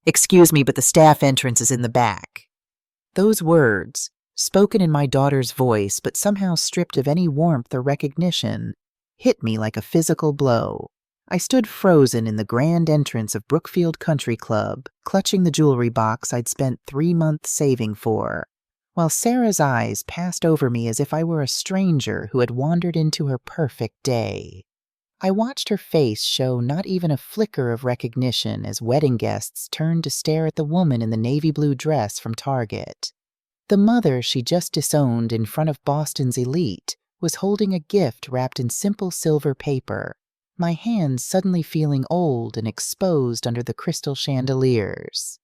"Excuse me, but the staff entrance is in the back." Those words, spoken in my daughter's voice but somehow stripped of any warmth or recognition, hit me like a physical blow. I stood frozen in the grand entrance of Brookfield Country Club, clutching the jewelry box I'd spent 3 months saving for, while Sarah's eyes passed over me as if I were a stranger who had wandered into her perfect day. I watched her face show not even a flicker of recognition as wedding guests turned to stare at the woman in the navy blue dress from Target. The mother she just disowned in front of Boston's elite was holding a gift wrapped in simple silver paper, my hands suddenly feeling old and exposed under the crystal chandeliers.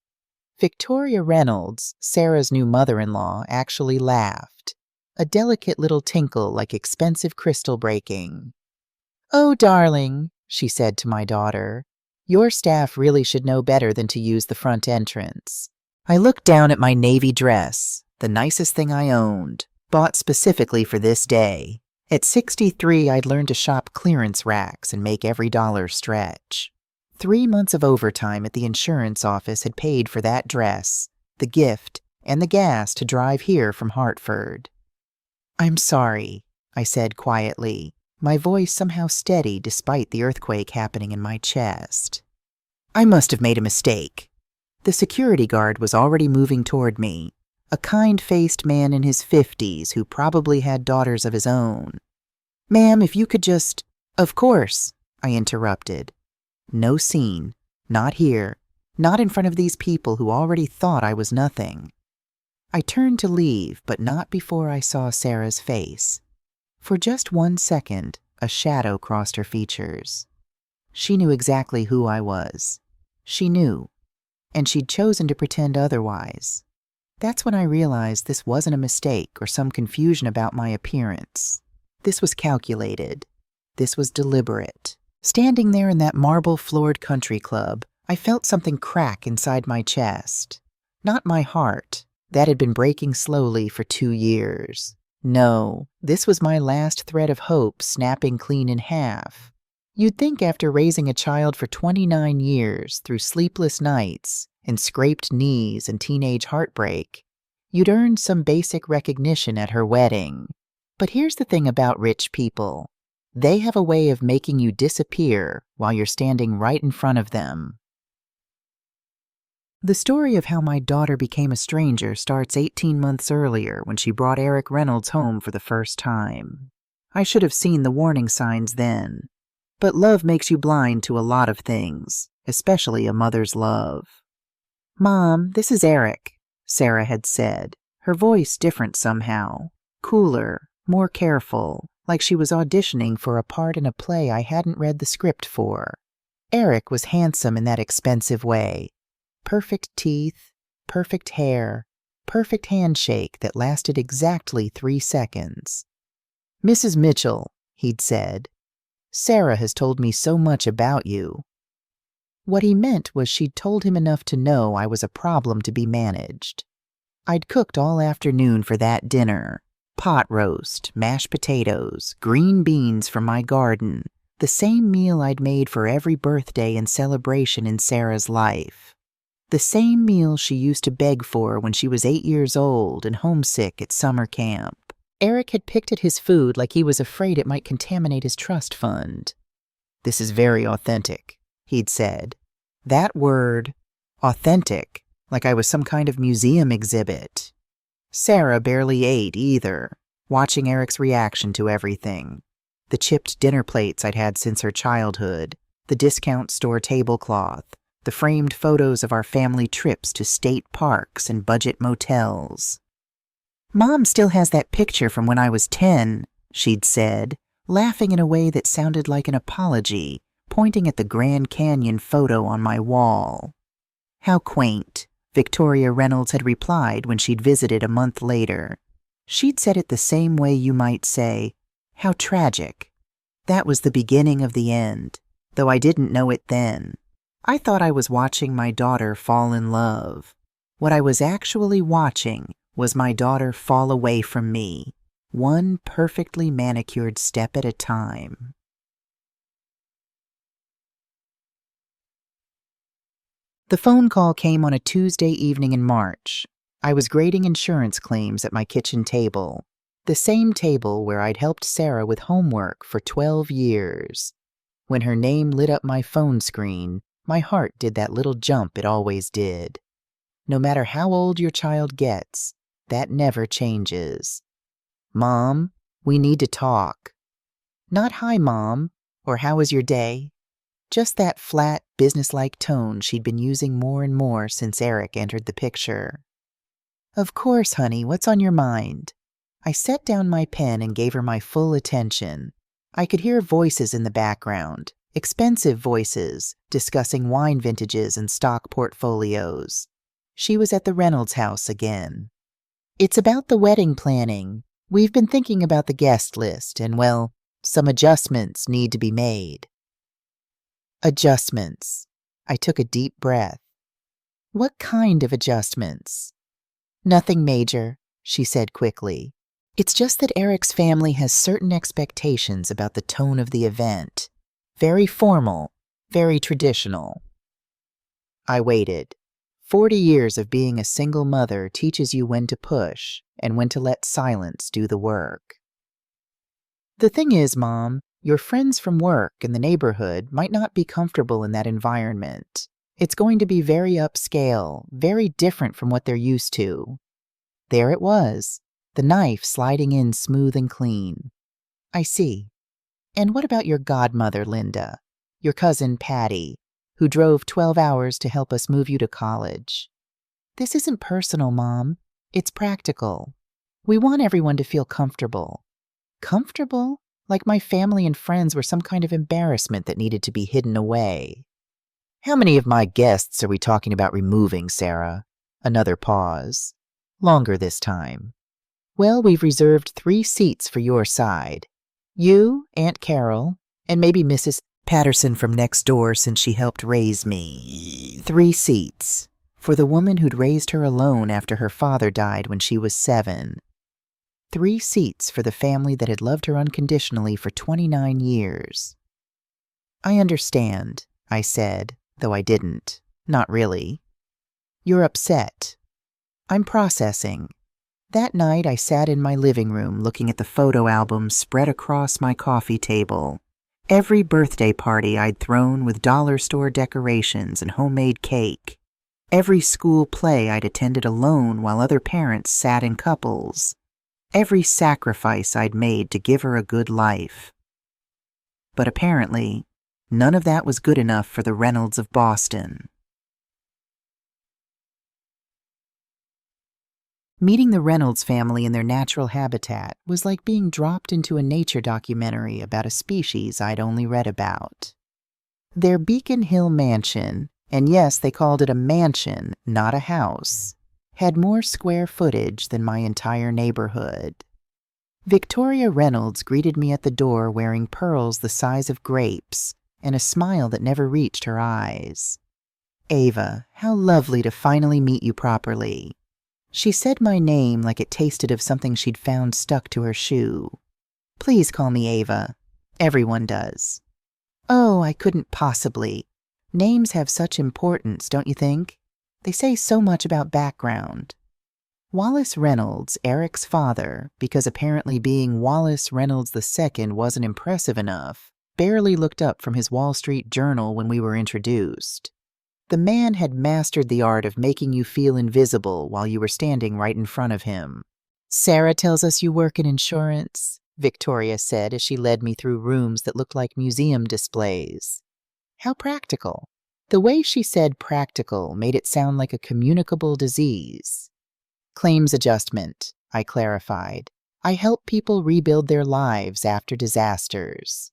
Victoria Reynolds, Sarah's new mother-in-law, actually laughed, a delicate little tinkle like expensive crystal breaking. "Oh, darling," she said to my daughter, "your staff really should know better than to use the front entrance." I looked down at my navy dress, the nicest thing I owned, bought specifically for this day. At 63, I'd learned to shop clearance racks and make every dollar stretch. 3 months of overtime at the insurance office had paid for that dress, the gift, and the gas to drive here from Hartford. "I'm sorry," I said quietly, my voice somehow steady despite the earthquake happening in my chest. "I must have made a mistake." The security guard was already moving toward me, a kind-faced man in his 50s who probably had daughters of his own. "Ma'am, if you could just—" "Of course," I interrupted. No scene. Not here. Not in front of these people who already thought I was nothing. I turned to leave, but not before I saw Sarah's face. For just 1 second, a shadow crossed her features. She knew exactly who I was. She knew. And she'd chosen to pretend otherwise. That's when I realized this wasn't a mistake or some confusion about my appearance. This was calculated. This was deliberate. Standing there in that marble-floored country club, I felt something crack inside my chest. Not my heart. That had been breaking slowly for 2 years. No, this was my last thread of hope snapping clean in half. You'd think after raising a child for 29 years through sleepless nights and scraped knees and teenage heartbreak, you'd earned some basic recognition at her wedding. But here's the thing about rich people. They have a way of making you disappear while you're standing right in front of them. The story of how my daughter became a stranger starts 18 months earlier when she brought Eric Reynolds home for the first time. I should have seen the warning signs then. But love makes you blind to a lot of things, especially a mother's love. "Mom, this is Eric," Sarah had said, her voice different somehow, cooler, more careful, like she was auditioning for a part in a play I hadn't read the script for. Eric was handsome in that expensive way. Perfect teeth, perfect hair, perfect handshake that lasted exactly 3 seconds. "Mrs. Mitchell," he'd said, "Sarah has told me so much about you." What he meant was she'd told him enough to know I was a problem to be managed. I'd cooked all afternoon for that dinner. Pot roast, mashed potatoes, green beans from my garden, the same meal I'd made for every birthday and celebration in Sarah's life. The same meal she used to beg for when she was 8 years old and homesick at summer camp. Eric had picked at his food like he was afraid it might contaminate his trust fund. "This is very authentic," he'd said. That word, authentic, like I was some kind of museum exhibit. Sarah barely ate either, watching Eric's reaction to everything. The chipped dinner plates I'd had since her childhood, the discount store tablecloth, the framed photos of our family trips to state parks and budget motels. "Mom still has that picture from when I was 10, she'd said, laughing in a way that sounded like an apology, pointing at the Grand Canyon photo on my wall. How quaint, Victoria Reynolds had replied when she'd visited a month later. She'd said it the same way you might say, how tragic. That was the beginning of the end, though I didn't know it then. I thought I was watching my daughter fall in love. What I was actually watching was my daughter fall away from me, one perfectly manicured step at a time. The phone call came on a Tuesday evening in March. I was grading insurance claims at my kitchen table, the same table where I'd helped Sarah with homework for 12 years. When her name lit up my phone screen, my heart did that little jump it always did. No matter how old your child gets, that never changes. "Mom, we need to talk." Not "Hi, Mom," or "How was your day?" Just that flat, businesslike tone she'd been using more and more since Eric entered the picture. "Of course, honey, what's on your mind?" I set down my pen and gave her my full attention. I could hear voices in the background, expensive voices, discussing wine vintages and stock portfolios. She was at the Reynolds house again. "It's about the wedding planning. We've been thinking about the guest list, and, well, some adjustments need to be made." Adjustments. I took a deep breath. "What kind of adjustments?" "Nothing major," she said quickly. "It's just that Eric's family has certain expectations about the tone of the event. Very formal, very traditional." I waited. 40 years of being a single mother teaches you when to push and when to let silence do the work. "The thing is, Mom, your friends from work and the neighborhood might not be comfortable in that environment. It's going to be very upscale, very different from what they're used to." There it was, the knife sliding in smooth and clean. "I see. And what about your godmother, Linda? Your cousin, Patty, who drove 12 hours to help us move you to college?" "This isn't personal, Mom. It's practical. We want everyone to feel comfortable." "Comfortable? Like my family and friends were some kind of embarrassment that needed to be hidden away." "How many of my guests are we talking about removing, Sarah?" Another pause. Longer this time. "Well, we've reserved 3 seats for your side. You, Aunt Carol, and maybe Mrs. Patterson from next door since she helped raise me. 3 seats. For the woman who'd raised her alone after her father died when she was 7. 3 seats for the family that had loved her unconditionally for 29 years. "I understand," I said, though I didn't. Not really. "You're upset." "I'm processing." That night I sat in my living room looking at the photo albums spread across my coffee table. Every birthday party I'd thrown with dollar store decorations and homemade cake. Every school play I'd attended alone while other parents sat in couples. Every sacrifice I'd made to give her a good life. But apparently, none of that was good enough for the Reynolds of Boston. Meeting the Reynolds family in their natural habitat was like being dropped into a nature documentary about a species I'd only read about. Their Beacon Hill mansion, and yes, they called it a mansion, not a house, had more square footage than my entire neighborhood. Victoria Reynolds greeted me at the door wearing pearls the size of grapes and a smile that never reached her eyes. "Ava, how lovely to finally meet you properly." She said my name like it tasted of something she'd found stuck to her shoe. "Please call me Ava. Everyone does." "Oh, I couldn't possibly. Names have such importance, don't you think? They say so much about background." Wallace Reynolds, Eric's father, because apparently being Wallace Reynolds II wasn't impressive enough, barely looked up from his Wall Street Journal when we were introduced. The man had mastered the art of making you feel invisible while you were standing right in front of him. "Sarah tells us you work in insurance," Victoria said as she led me through rooms that looked like museum displays. How practical. The way she said practical made it sound like a communicable disease. "Claims adjustment," I clarified. "I help people rebuild their lives after disasters."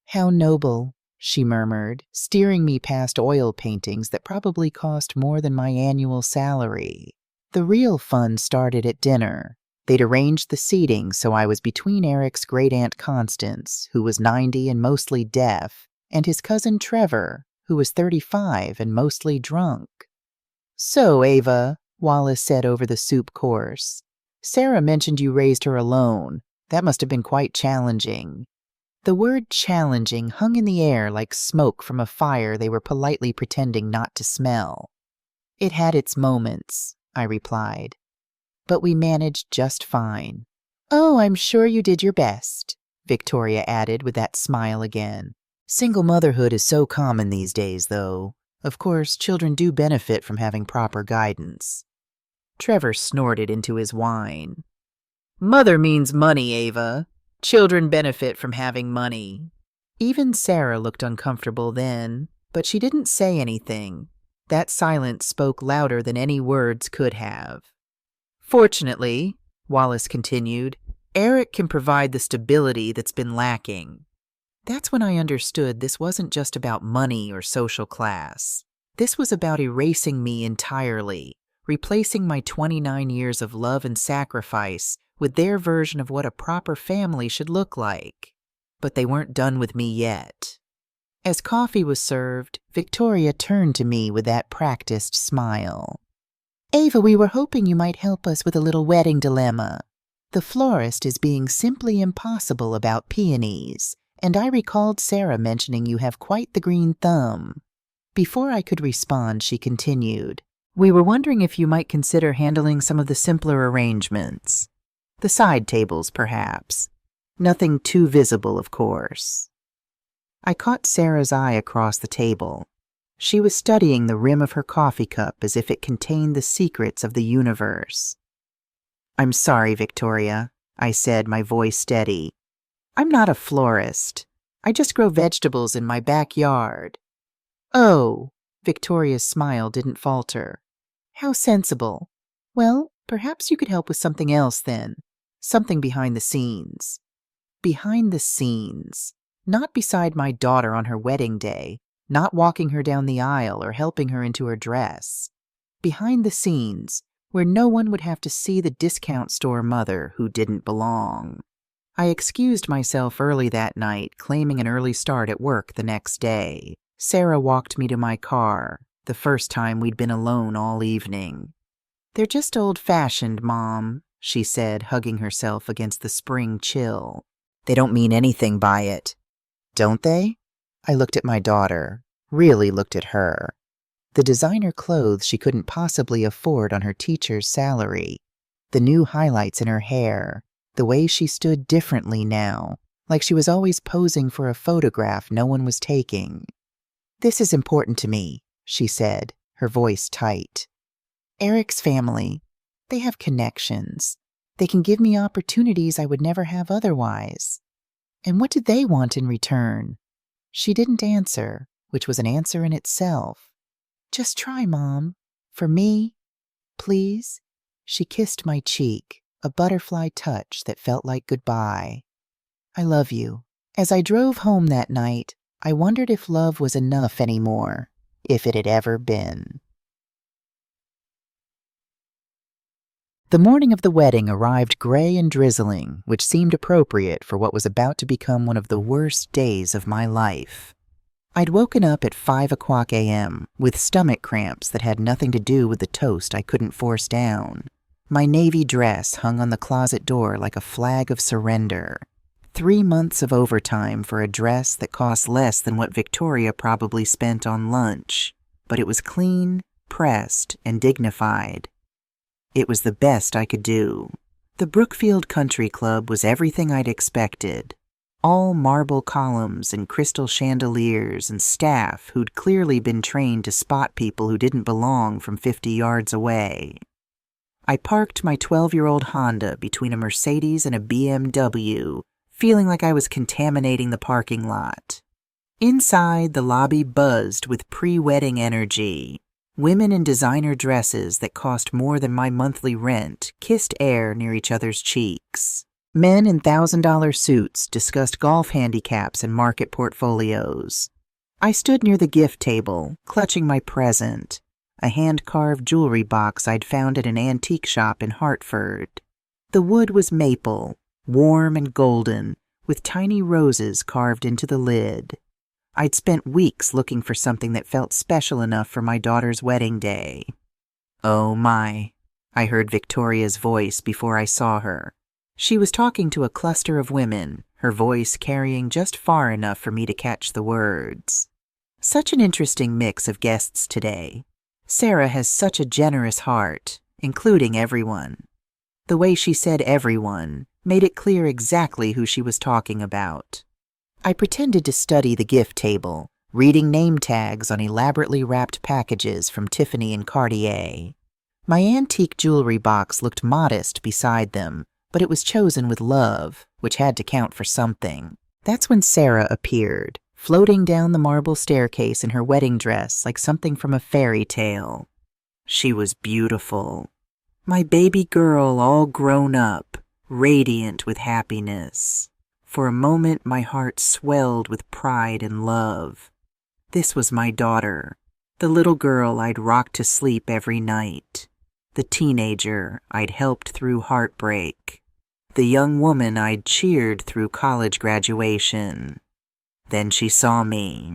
"How noble," she murmured, steering me past oil paintings that probably cost more than my annual salary. The real fun started at dinner. They'd arranged the seating so I was between Eric's great-aunt Constance, who was 90 and mostly deaf, and his cousin Trevor, who was 35 and mostly drunk. "So, Ava," Wallace said over the soup course, "Sarah mentioned you raised her alone. That must have been quite challenging." The word challenging hung in the air like smoke from a fire they were politely pretending not to smell. It had its moments, I replied, but we managed just fine. Oh, I'm sure you did your best, Victoria added with that smile again. Single motherhood is so common these days, though. Of course, children do benefit from having proper guidance. Trevor snorted into his wine. Mother means money, Ava. Children benefit from having money. Even Sarah looked uncomfortable then, but she didn't say anything. That silence spoke louder than any words could have. Fortunately, Wallace continued, Eric can provide the stability that's been lacking. That's when I understood this wasn't just about money or social class. This was about erasing me entirely, replacing my 29 years of love and sacrifice with their version of what a proper family should look like. But they weren't done with me yet. As coffee was served, Victoria turned to me with that practiced smile. Ava, we were hoping you might help us with a little wedding dilemma. The florist is being simply impossible about peonies, and I recalled Sarah mentioning you have quite the green thumb. Before I could respond, she continued, We were wondering if you might consider handling some of the simpler arrangements. The side tables, perhaps. Nothing too visible, of course. I caught Sarah's eye across the table. She was studying the rim of her coffee cup as if it contained the secrets of the universe. I'm sorry, Victoria, I said, my voice steady. I'm not a florist. I just grow vegetables in my backyard. Oh, Victoria's smile didn't falter. How sensible. Well, perhaps you could help with something else then. Something behind the scenes. Behind the scenes. Not beside my daughter on her wedding day, not walking her down the aisle or helping her into her dress. Behind the scenes, where no one would have to see the discount store mother who didn't belong. I excused myself early that night, claiming an early start at work the next day. Sarah walked me to my car, the first time we'd been alone all evening. They're just old-fashioned, Mom, she said, hugging herself against the spring chill. They don't mean anything by it. Don't they? I looked at my daughter, really looked at her. The designer clothes she couldn't possibly afford on her teacher's salary, the new highlights in her hair, the way she stood differently now, like she was always posing for a photograph no one was taking. This is important to me, she said, her voice tight. Eric's family, they have connections. They can give me opportunities I would never have otherwise. And what do they want in return? She didn't answer, which was an answer in itself. Just try, Mom. For me, please. She kissed my cheek, a butterfly touch that felt like goodbye. I love you. As I drove home that night, I wondered if love was enough anymore, if it had ever been. The morning of the wedding arrived gray and drizzling, which seemed appropriate for what was about to become one of the worst days of my life. I'd woken up at 5:00 a.m. with stomach cramps that had nothing to do with the toast I couldn't force down. My navy dress hung on the closet door like a flag of surrender. 3 months of overtime for a dress that cost less than what Victoria probably spent on lunch, but it was clean, pressed, and dignified. It was the best I could do. The Brookfield Country Club was everything I'd expected. All marble columns and crystal chandeliers and staff who'd clearly been trained to spot people who didn't belong from 50 yards away. I parked my 12-year-old Honda between a Mercedes and a BMW, feeling like I was contaminating the parking lot. Inside, the lobby buzzed with pre-wedding energy. Women in designer dresses that cost more than my monthly rent kissed air near each other's cheeks. Men in $1,000 suits discussed golf handicaps and market portfolios. I stood near the gift table, clutching my present, a hand-carved jewelry box I'd found at an antique shop in Hartford. The wood was maple, warm and golden, with tiny roses carved into the lid. I'd spent weeks looking for something that felt special enough for my daughter's wedding day. Oh my, I heard Victoria's voice before I saw her. She was talking to a cluster of women, her voice carrying just far enough for me to catch the words. Such an interesting mix of guests today. Sarah has such a generous heart, including everyone. The way she said everyone made it clear exactly who she was talking about. I pretended to study the gift table, reading name tags on elaborately wrapped packages from Tiffany and Cartier. My antique jewelry box looked modest beside them, but it was chosen with love, which had to count for something. That's when Sarah appeared, floating down the marble staircase in her wedding dress like something from a fairy tale. She was beautiful. My baby girl all grown up, radiant with happiness. For a moment my heart swelled with pride and love. This was my daughter, the little girl I'd rocked to sleep every night, the teenager I'd helped through heartbreak, the young woman I'd cheered through college graduation. Then she saw me,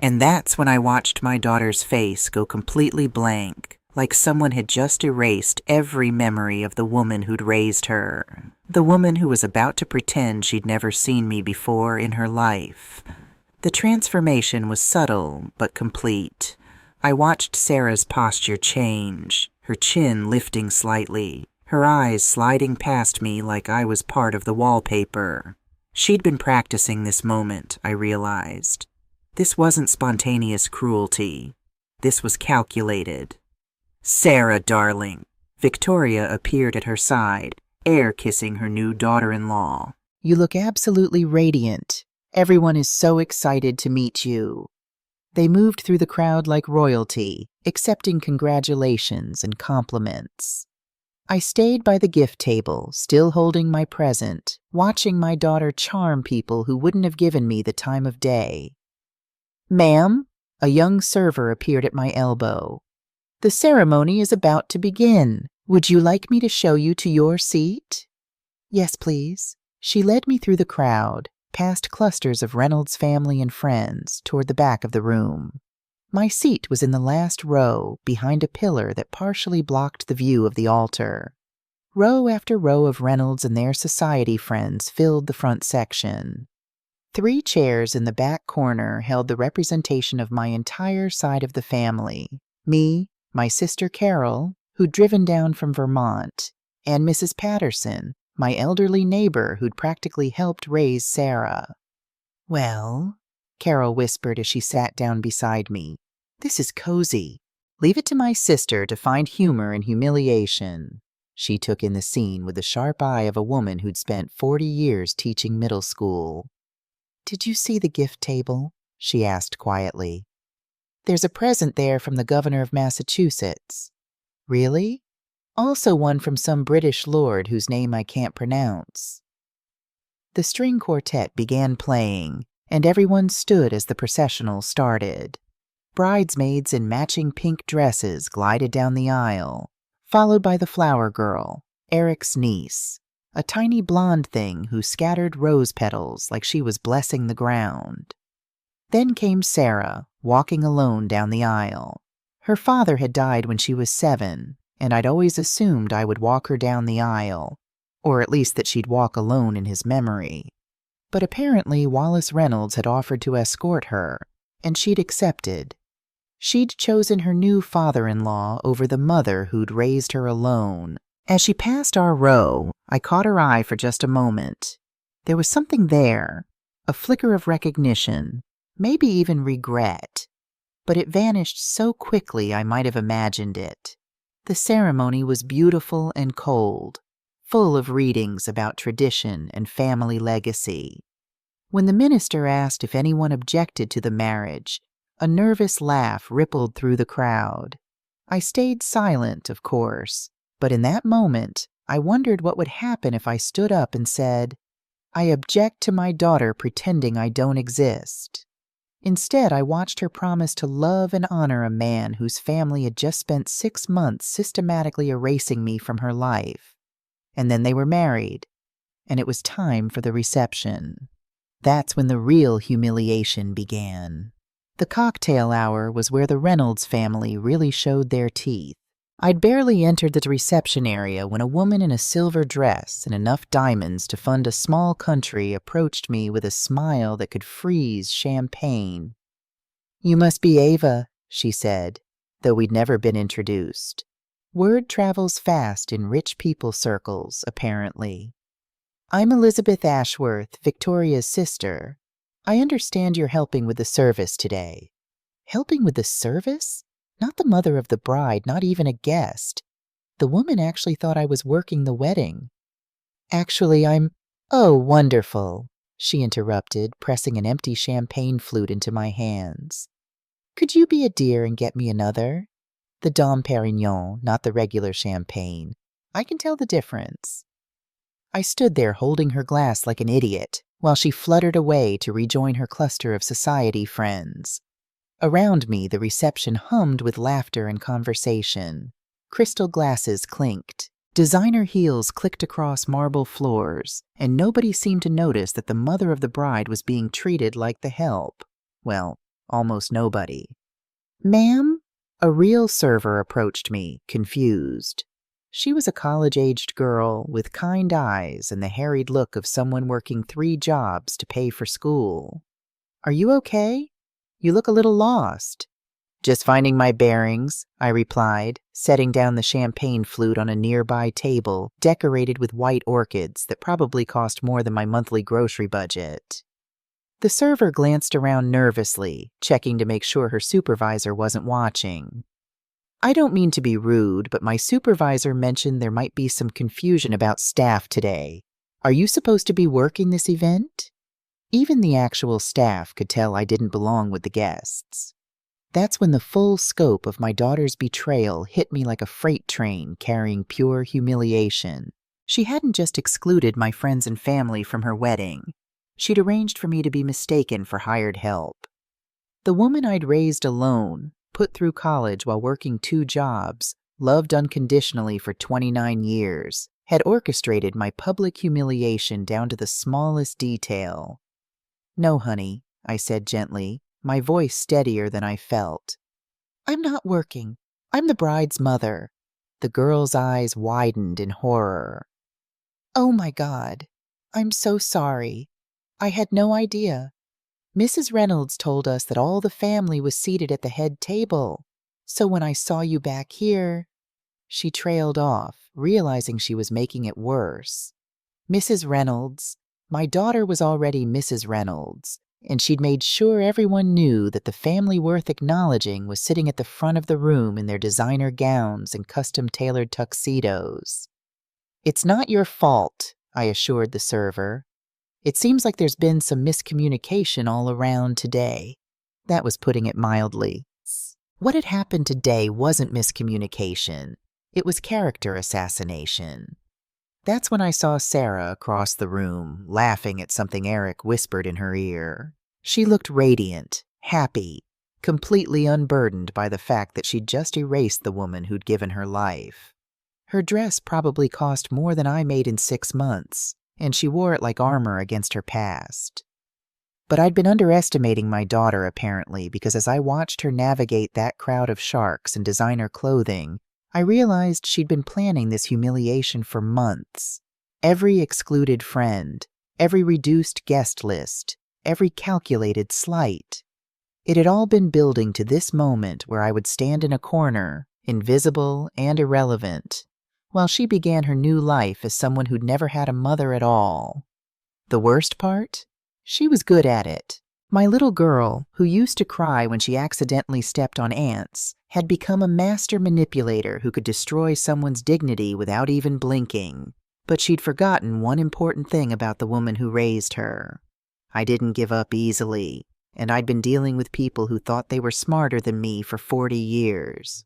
and that's when I watched my daughter's face go completely blank, like someone had just erased every memory of the woman who'd raised her, the woman who was about to pretend she'd never seen me before in her life. The transformation was subtle but complete. I watched Sarah's posture change, her chin lifting slightly, her eyes sliding past me like I was part of the wallpaper. She'd been practicing this moment, I realized. This wasn't spontaneous cruelty. This was calculated. "Sarah, darling." Victoria appeared at her side, air-kissing her new daughter-in-law. "You look absolutely radiant. Everyone is so excited to meet you." They moved through the crowd like royalty, accepting congratulations and compliments. I stayed by the gift table, still holding my present, watching my daughter charm people who wouldn't have given me the time of day. "Ma'am," a young server appeared at my elbow. "The ceremony is about to begin. Would you like me to show you to your seat?" "Yes, please." She led me through the crowd, past clusters of Reynolds' family and friends, toward the back of the room. My seat was in the last row, behind a pillar that partially blocked the view of the altar. Row after row of Reynolds and their society friends filled the front section. 3 chairs in the back corner held the representation of my entire side of the family: me, my sister Carol, who'd driven down from Vermont, and Mrs. Patterson, my elderly neighbor who'd practically helped raise Sarah. "Well," Carol whispered as she sat down beside me, "this is cozy. Leave it to my sister to find humor in humiliation." She took in the scene with the sharp eye of a woman who'd spent 40 years teaching middle school. "Did you see the gift table?" she asked quietly. "There's a present there from the governor of Massachusetts." "Really?" "Also one from some British lord whose name I can't pronounce." The string quartet began playing, and everyone stood as the processional started. Bridesmaids in matching pink dresses glided down the aisle, followed by the flower girl, Eric's niece, a tiny blonde thing who scattered rose petals like she was blessing the ground. Then came Sarah, walking alone down the aisle. Her father had died when she was 7, and I'd always assumed I would walk her down the aisle, or at least that she'd walk alone in his memory. But apparently Wallace Reynolds had offered to escort her, and she'd accepted. She'd chosen her new father-in-law over the mother who'd raised her alone. As she passed our row, I caught her eye for just a moment. There was something there, a flicker of recognition, maybe even regret. But it vanished so quickly I might have imagined it. The ceremony was beautiful and cold, full of readings about tradition and family legacy. When the minister asked if anyone objected to the marriage, a nervous laugh rippled through the crowd. I stayed silent, of course, but in that moment, I wondered what would happen if I stood up and said, "I object to my daughter pretending I don't exist." Instead, I watched her promise to love and honor a man whose family had just spent 6 months systematically erasing me from her life. And then they were married, and it was time for the reception. That's when the real humiliation began. The cocktail hour was where the Reynolds family really showed their teeth. I'd barely entered the reception area when a woman in a silver dress and enough diamonds to fund a small country approached me with a smile that could freeze champagne. "You must be Ava," she said. though we'd never been introduced. Word travels fast in rich people circles, apparently. I'm Elizabeth Ashworth, Victoria's sister. I understand you're helping with the service today. Helping with the service? Not the mother of the bride, not even a guest. The woman actually thought I was working the wedding. Actually, Oh, wonderful, she interrupted, pressing an empty champagne flute into my hands. Could you be a dear and get me another? The Dom Perignon, not the regular champagne. I can tell the difference. I stood there holding her glass like an idiot, while she fluttered away to rejoin her cluster of society friends. Around me, the reception hummed with laughter and conversation. Crystal glasses clinked. Designer heels clicked across marble floors, and nobody seemed to notice that the mother of the bride was being treated like the help. Well, almost nobody. Ma'am? A real server approached me, confused. She was a college-aged girl with kind eyes and the harried look of someone working 3 jobs to pay for school. Are you okay? You look a little lost. Just finding my bearings, I replied, setting down the champagne flute on a nearby table decorated with white orchids that probably cost more than my monthly grocery budget. The server glanced around nervously, checking to make sure her supervisor wasn't watching. I don't mean to be rude, but my supervisor mentioned there might be some confusion about staff today. Are you supposed to be working this event? Even the actual staff could tell I didn't belong with the guests. That's when the full scope of my daughter's betrayal hit me like a freight train carrying pure humiliation. She hadn't just excluded my friends and family from her wedding. She'd arranged for me to be mistaken for hired help. The woman I'd raised alone, put through college while working 2 jobs, loved unconditionally for 29 years, had orchestrated my public humiliation down to the smallest detail. No, honey, I said gently, my voice steadier than I felt. I'm not working. I'm the bride's mother. The girl's eyes widened in horror. Oh my God. I'm so sorry. I had no idea. Mrs. Reynolds told us that all the family was seated at the head table. So when I saw you back here, she trailed off, realizing she was making it worse. Mrs. Reynolds, my daughter was already Mrs. Reynolds, and she'd made sure everyone knew that the family worth acknowledging was sitting at the front of the room in their designer gowns and custom-tailored tuxedos. It's not your fault, I assured the server. It seems like there's been some miscommunication all around today. That was putting it mildly. What had happened today wasn't miscommunication. It was character assassination. That's when I saw Sarah across the room, laughing at something Eric whispered in her ear. She looked radiant, happy, completely unburdened by the fact that she'd just erased the woman who'd given her life. Her dress probably cost more than I made in 6 months, and she wore it like armor against her past. But I'd been underestimating my daughter, apparently, because as I watched her navigate that crowd of sharks in designer clothing, I realized she'd been planning this humiliation for months. Every excluded friend, every reduced guest list, every calculated slight. It had all been building to this moment where I would stand in a corner, invisible and irrelevant, while she began her new life as someone who'd never had a mother at all. The worst part? She was good at it. My little girl, who used to cry when she accidentally stepped on ants, had become a master manipulator who could destroy someone's dignity without even blinking. But she'd forgotten one important thing about the woman who raised her. I didn't give up easily, and I'd been dealing with people who thought they were smarter than me for 40 years.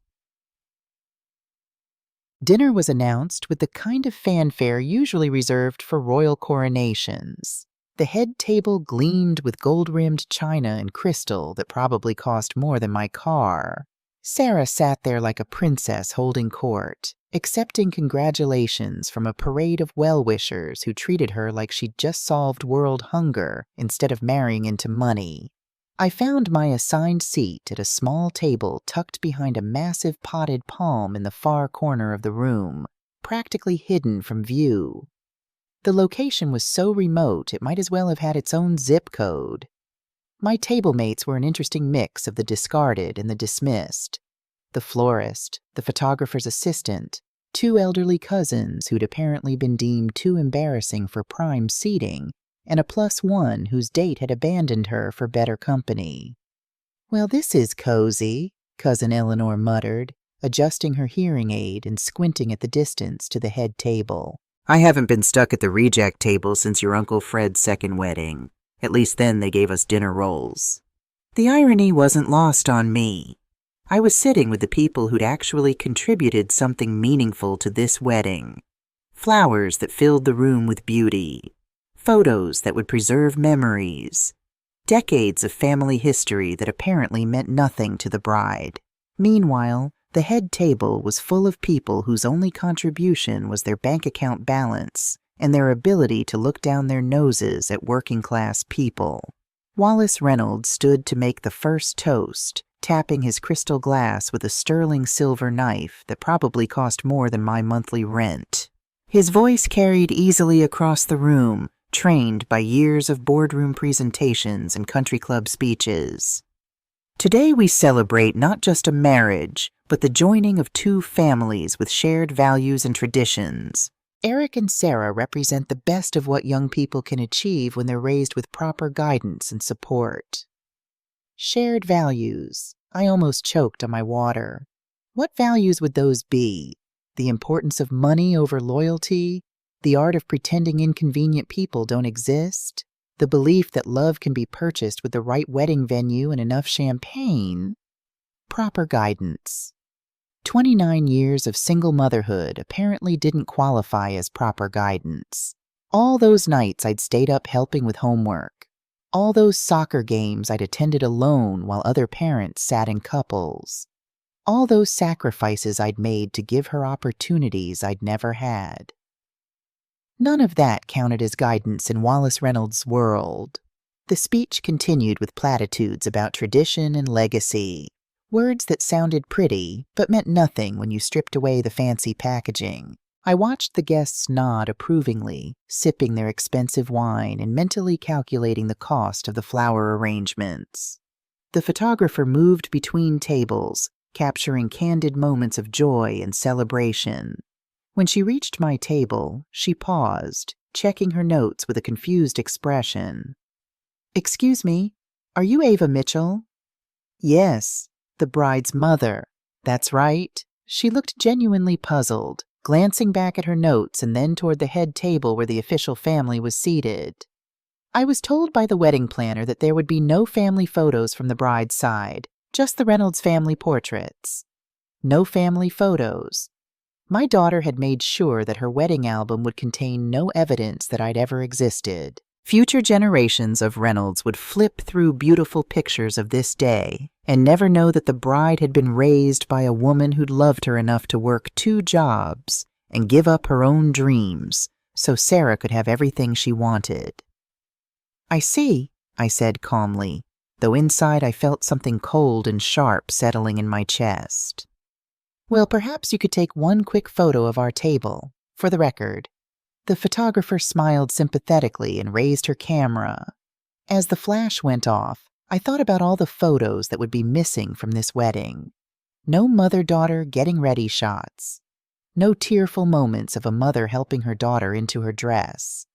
Dinner was announced with the kind of fanfare usually reserved for royal coronations. The head table gleamed with gold-rimmed china and crystal that probably cost more than my car. Sarah sat there like a princess holding court, accepting congratulations from a parade of well-wishers who treated her like she'd just solved world hunger instead of marrying into money. I found my assigned seat at a small table tucked behind a massive potted palm in the far corner of the room, practically hidden from view. The location was so remote it might as well have had its own zip code. My table mates were an interesting mix of the discarded and the dismissed. the florist, the photographer's assistant, 2 elderly cousins who'd apparently been deemed too embarrassing for prime seating, and a +1 whose date had abandoned her for better company. "Well, this is cozy," Cousin Eleanor muttered, adjusting her hearing aid and squinting at the distance to the head table. "I haven't been stuck at the reject table since your Uncle Fred's second wedding. At least then they gave us dinner rolls." The irony wasn't lost on me. I was sitting with the people who'd actually contributed something meaningful to this wedding. Flowers that filled the room with beauty. Photos that would preserve memories. Decades of family history that apparently meant nothing to the bride. Meanwhile, the head table was full of people whose only contribution was their bank account balance and their ability to look down their noses at working-class people. Wallace Reynolds stood to make the first toast, tapping his crystal glass with a sterling silver knife that probably cost more than my monthly rent. His voice carried easily across the room, trained by years of boardroom presentations and country club speeches. "Today we celebrate not just a marriage, but the joining of 2 families with shared values and traditions. Eric and Sarah represent the best of what young people can achieve when they're raised with proper guidance and support." Shared values. I almost choked on my water. What values would those be? The importance of money over loyalty? The art of pretending inconvenient people don't exist? The belief that love can be purchased with the right wedding venue and enough champagne? Proper guidance. 29 years of single motherhood apparently didn't qualify as proper guidance. All those nights I'd stayed up helping with homework. All those soccer games I'd attended alone while other parents sat in couples. All those sacrifices I'd made to give her opportunities I'd never had. None of that counted as guidance in Wallace Reynolds' world. The speech continued with platitudes about tradition and legacy, words that sounded pretty but meant nothing when you stripped away the fancy packaging. I watched the guests nod approvingly, sipping their expensive wine and mentally calculating the cost of the flower arrangements. The photographer moved between tables, capturing candid moments of joy and celebration. When she reached my table, she paused, checking her notes with a confused expression. "Excuse me, are you Ava Mitchell?" "Yes, the bride's mother." "That's right." She looked genuinely puzzled, glancing back at her notes and then toward the head table where the official family was seated. "I was told by the wedding planner that there would be no family photos from the bride's side, just the Reynolds family portraits." No family photos. My daughter had made sure that her wedding album would contain no evidence that I'd ever existed. Future generations of Reynolds would flip through beautiful pictures of this day and never know that the bride had been raised by a woman who'd loved her enough to work 2 jobs and give up her own dreams so Sarah could have everything she wanted. "I see," I said calmly, though inside I felt something cold and sharp settling in my chest. "Well, perhaps you could take one quick photo of our table, for the record." The photographer smiled sympathetically and raised her camera. As the flash went off, I thought about all the photos that would be missing from this wedding. No mother-daughter getting ready shots. No tearful moments of a mother helping her daughter into her dress.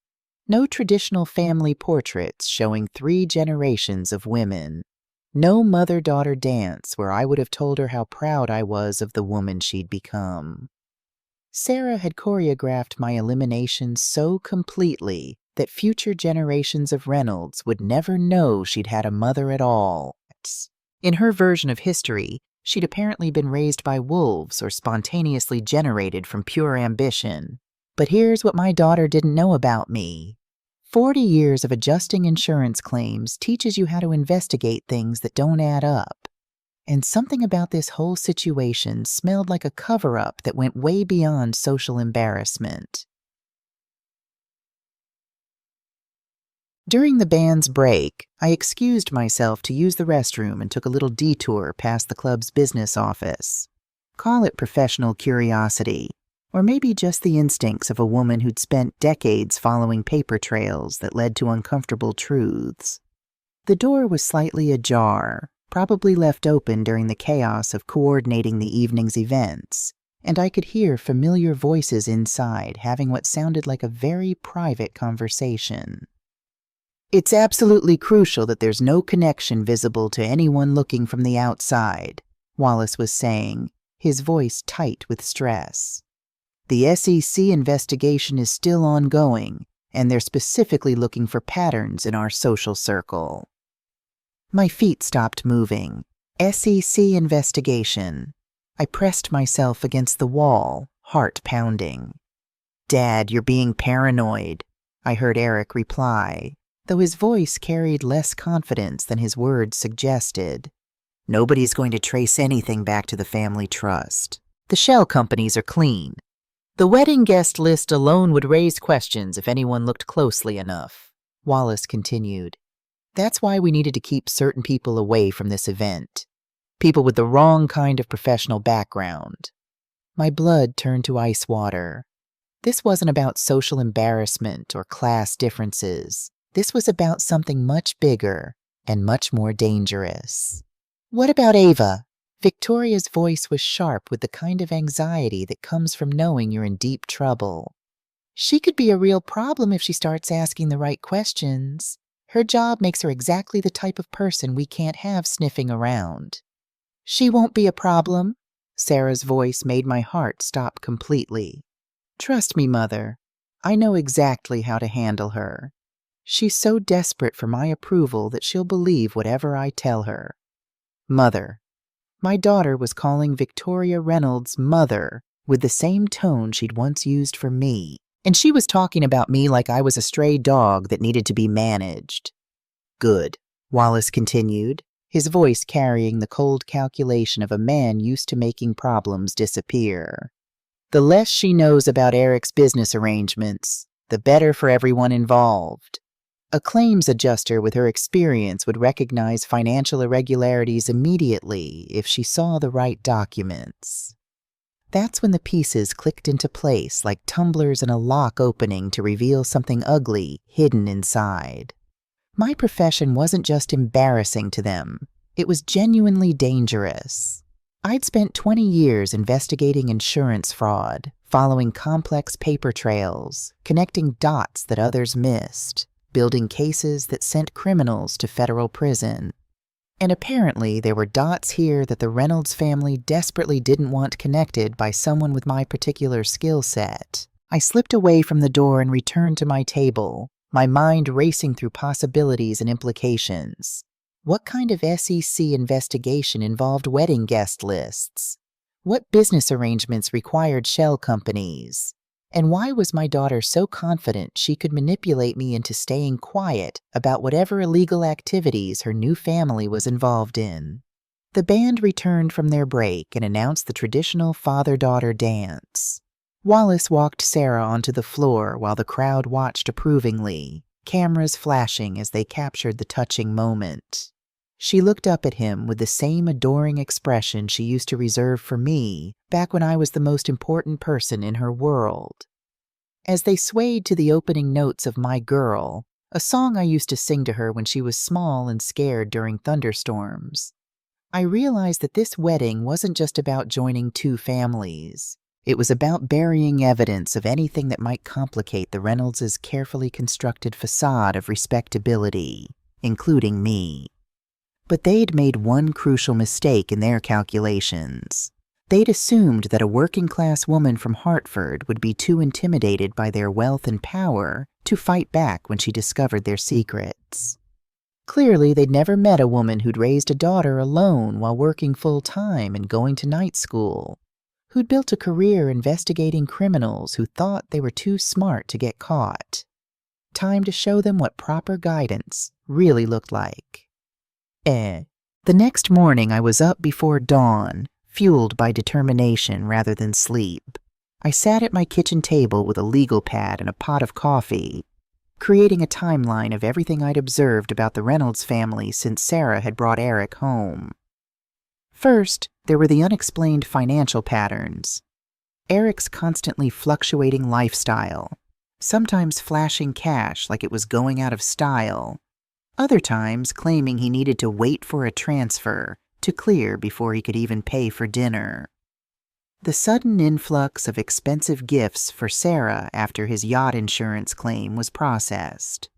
No traditional family portraits showing 3 generations of women. No mother-daughter dance where I would have told her how proud I was of the woman she'd become. Sarah had choreographed my elimination so completely that future generations of Reynolds would never know she'd had a mother at all. In her version of history, she'd apparently been raised by wolves or spontaneously generated from pure ambition. But here's what my daughter didn't know about me. 40 years of adjusting insurance claims teaches you how to investigate things that don't add up. And something about this whole situation smelled like a cover-up that went way beyond social embarrassment. During the band's break, I excused myself to use the restroom and took a little detour past the club's business office. Call it professional curiosity, or maybe just the instincts of a woman who'd spent decades following paper trails that led to uncomfortable truths. The door was slightly ajar, probably left open during the chaos of coordinating the evening's events, and I could hear familiar voices inside having what sounded like a very private conversation. "It's absolutely crucial that there's no connection visible to anyone looking from the outside," Wallace was saying, his voice tight with stress. "The SEC investigation is still ongoing, and they're specifically looking for patterns in our social circle." My feet stopped moving. SEC investigation. I pressed myself against the wall, heart pounding. "Dad, you're being paranoid," I heard Eric reply, though his voice carried less confidence than his words suggested. "Nobody's going to trace anything back to the family trust. The shell companies are clean. The wedding guest list alone would raise questions if anyone looked closely enough," Wallace continued. "That's why we needed to keep certain people away from this event. People with the wrong kind of professional background." My blood turned to ice water. This wasn't about social embarrassment or class differences. This was about something much bigger and much more dangerous. "What about Ava?" Victoria's voice was sharp with the kind of anxiety that comes from knowing you're in deep trouble. "She could be a real problem if she starts asking the right questions. Her job makes her exactly the type of person we can't have sniffing around." "She won't be a problem." Sarah's voice made my heart stop completely. "Trust me, Mother. I know exactly how to handle her. She's so desperate for my approval that she'll believe whatever I tell her." Mother. My daughter was calling Victoria Reynolds mother with the same tone she'd once used for me, and she was talking about me like I was a stray dog that needed to be managed. "Good," Wallace continued, his voice carrying the cold calculation of a man used to making problems disappear. "The less she knows about Eric's business arrangements, the better for everyone involved. A claims adjuster with her experience would recognize financial irregularities immediately if she saw the right documents." That's when the pieces clicked into place like tumblers in a lock opening to reveal something ugly hidden inside. My profession wasn't just embarrassing to them, it was genuinely dangerous. I'd spent 20 years investigating insurance fraud, following complex paper trails, connecting dots that others missed, building cases that sent criminals to federal prison. And apparently there were dots here that the Reynolds family desperately didn't want connected by someone with my particular skill set. I slipped away from the door and returned to my table, my mind racing through possibilities and implications. What kind of SEC investigation involved wedding guest lists? What business arrangements required shell companies? And why was my daughter so confident she could manipulate me into staying quiet about whatever illegal activities her new family was involved in? The band returned from their break and announced the traditional father-daughter dance. Wallace walked Sarah onto the floor while the crowd watched approvingly, cameras flashing as they captured the touching moment. She looked up at him with the same adoring expression she used to reserve for me back when I was the most important person in her world. As they swayed to the opening notes of My Girl, a song I used to sing to her when she was small and scared during thunderstorms, I realized that this wedding wasn't just about joining two families. It was about burying evidence of anything that might complicate the Reynolds' carefully constructed facade of respectability, including me. But they'd made one crucial mistake in their calculations. They'd assumed that a working-class woman from Hartford would be too intimidated by their wealth and power to fight back when she discovered their secrets. Clearly, they'd never met a woman who'd raised a daughter alone while working full-time and going to night school, who'd built a career investigating criminals who thought they were too smart to get caught. Time to show them what proper guidance really looked like. The next morning I was up before dawn, fueled by determination rather than sleep. I sat at my kitchen table with a legal pad and a pot of coffee, creating a timeline of everything I'd observed about the Reynolds family since Sarah had brought Eric home. First, there were the unexplained financial patterns. Eric's constantly fluctuating lifestyle, sometimes flashing cash like it was going out of style, Other times claiming he needed to wait for a transfer to clear before he could even pay for dinner. The sudden influx of expensive gifts for Sarah after his yacht insurance claim was processed.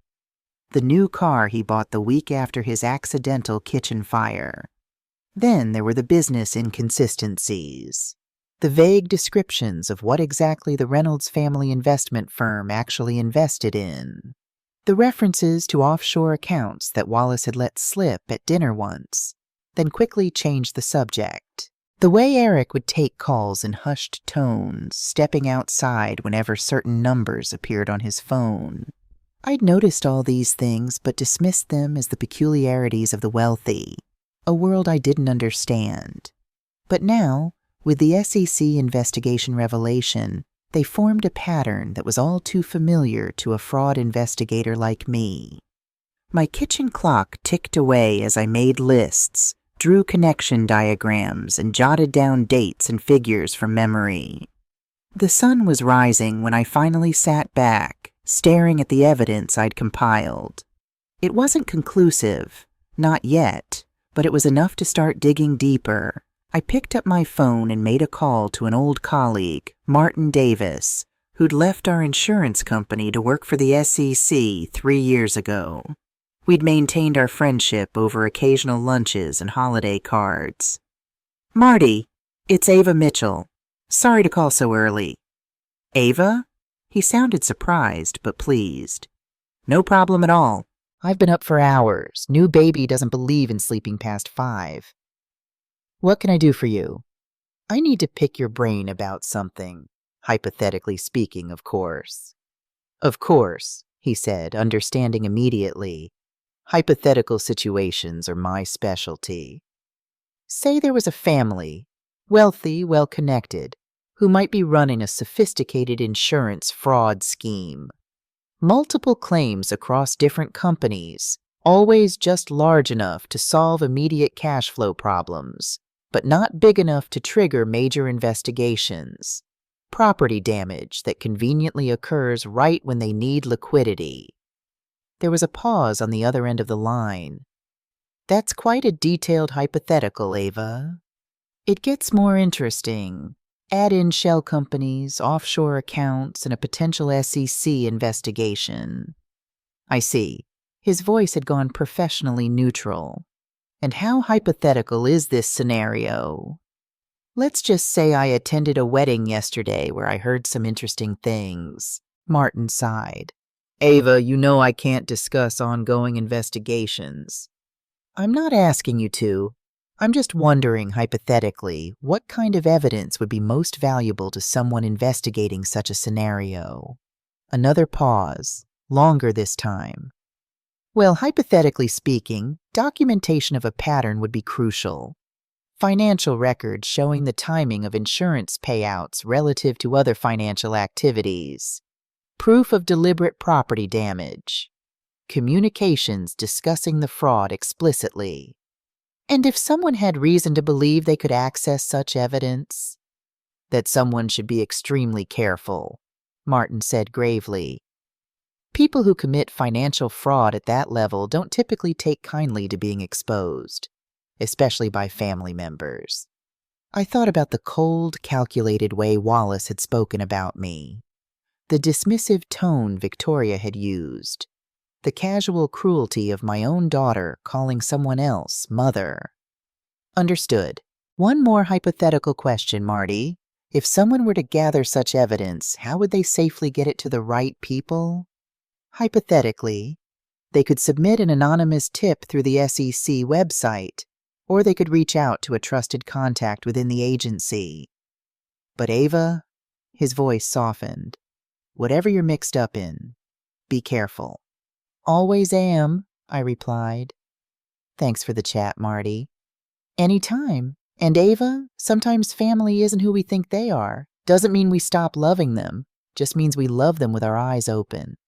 The new car he bought the week after his accidental kitchen fire. Then there were the business inconsistencies. The vague descriptions of what exactly the Reynolds family investment firm actually invested in. The references to offshore accounts that Wallace had let slip at dinner once, then quickly changed the subject. The way Eric would take calls in hushed tones, stepping outside whenever certain numbers appeared on his phone. I'd noticed all these things but dismissed them as the peculiarities of the wealthy, a world I didn't understand. But now, with the SEC investigation revelation, they formed a pattern that was all too familiar to a fraud investigator like me. My kitchen clock ticked away as I made lists, drew connection diagrams, and jotted down dates and figures from memory. The sun was rising when I finally sat back, staring at the evidence I'd compiled. It wasn't conclusive, not yet, but it was enough to start digging deeper. I picked up my phone and made a call to an old colleague, Martin Davis, who'd left our insurance company to work for the SEC 3 years ago. We'd maintained our friendship over occasional lunches and holiday cards. "Marty, it's Ava Mitchell. Sorry to call so early." "Ava?" He sounded surprised but pleased. "No problem at all. I've been up for hours. New baby doesn't believe in sleeping past 5. What can I do for you? I need to pick your brain about something. Hypothetically speaking, of course." "Of course," he said, understanding immediately. Hypothetical situations are my specialty. Say there was a family, wealthy, well-connected, who might be running a sophisticated insurance fraud scheme. Multiple claims across different companies, always just large enough to solve immediate cash flow problems, but not big enough to trigger major investigations. Property damage that conveniently occurs right when they need liquidity. There was a pause on the other end of the line. "That's quite a detailed hypothetical, Ava. It gets more interesting. Add in shell companies, offshore accounts, and a potential SEC investigation." I see. His voice had gone professionally neutral. "And how hypothetical is this scenario? Let's just say I attended a wedding yesterday where I heard some interesting things." Martin sighed. "Ava, you know I can't discuss ongoing investigations." "I'm not asking you to. I'm just wondering, hypothetically, what kind of evidence would be most valuable to someone investigating such a scenario?" Another pause, longer this time. "Well, hypothetically speaking, documentation of a pattern would be crucial. Financial records showing the timing of insurance payouts relative to other financial activities. Proof of deliberate property damage. Communications discussing the fraud explicitly. And if someone had reason to believe they could access such evidence, that someone should be extremely careful," Martin said gravely. "People who commit financial fraud at that level don't typically take kindly to being exposed, especially by family members." I thought about the cold, calculated way Wallace had spoken about me, the dismissive tone Victoria had used, the casual cruelty of my own daughter calling someone else mother. "Understood. One more hypothetical question, Marty. If someone were to gather such evidence, how would they safely get it to the right people?" "Hypothetically, they could submit an anonymous tip through the SEC website, or they could reach out to a trusted contact within the agency. But Ava," his voice softened, "whatever you're mixed up in, be careful." "Always am," I replied. "Thanks for the chat, Marty." "Any time. And Ava, sometimes family isn't who we think they are. Doesn't mean we stop loving them. Just means we love them with our eyes open."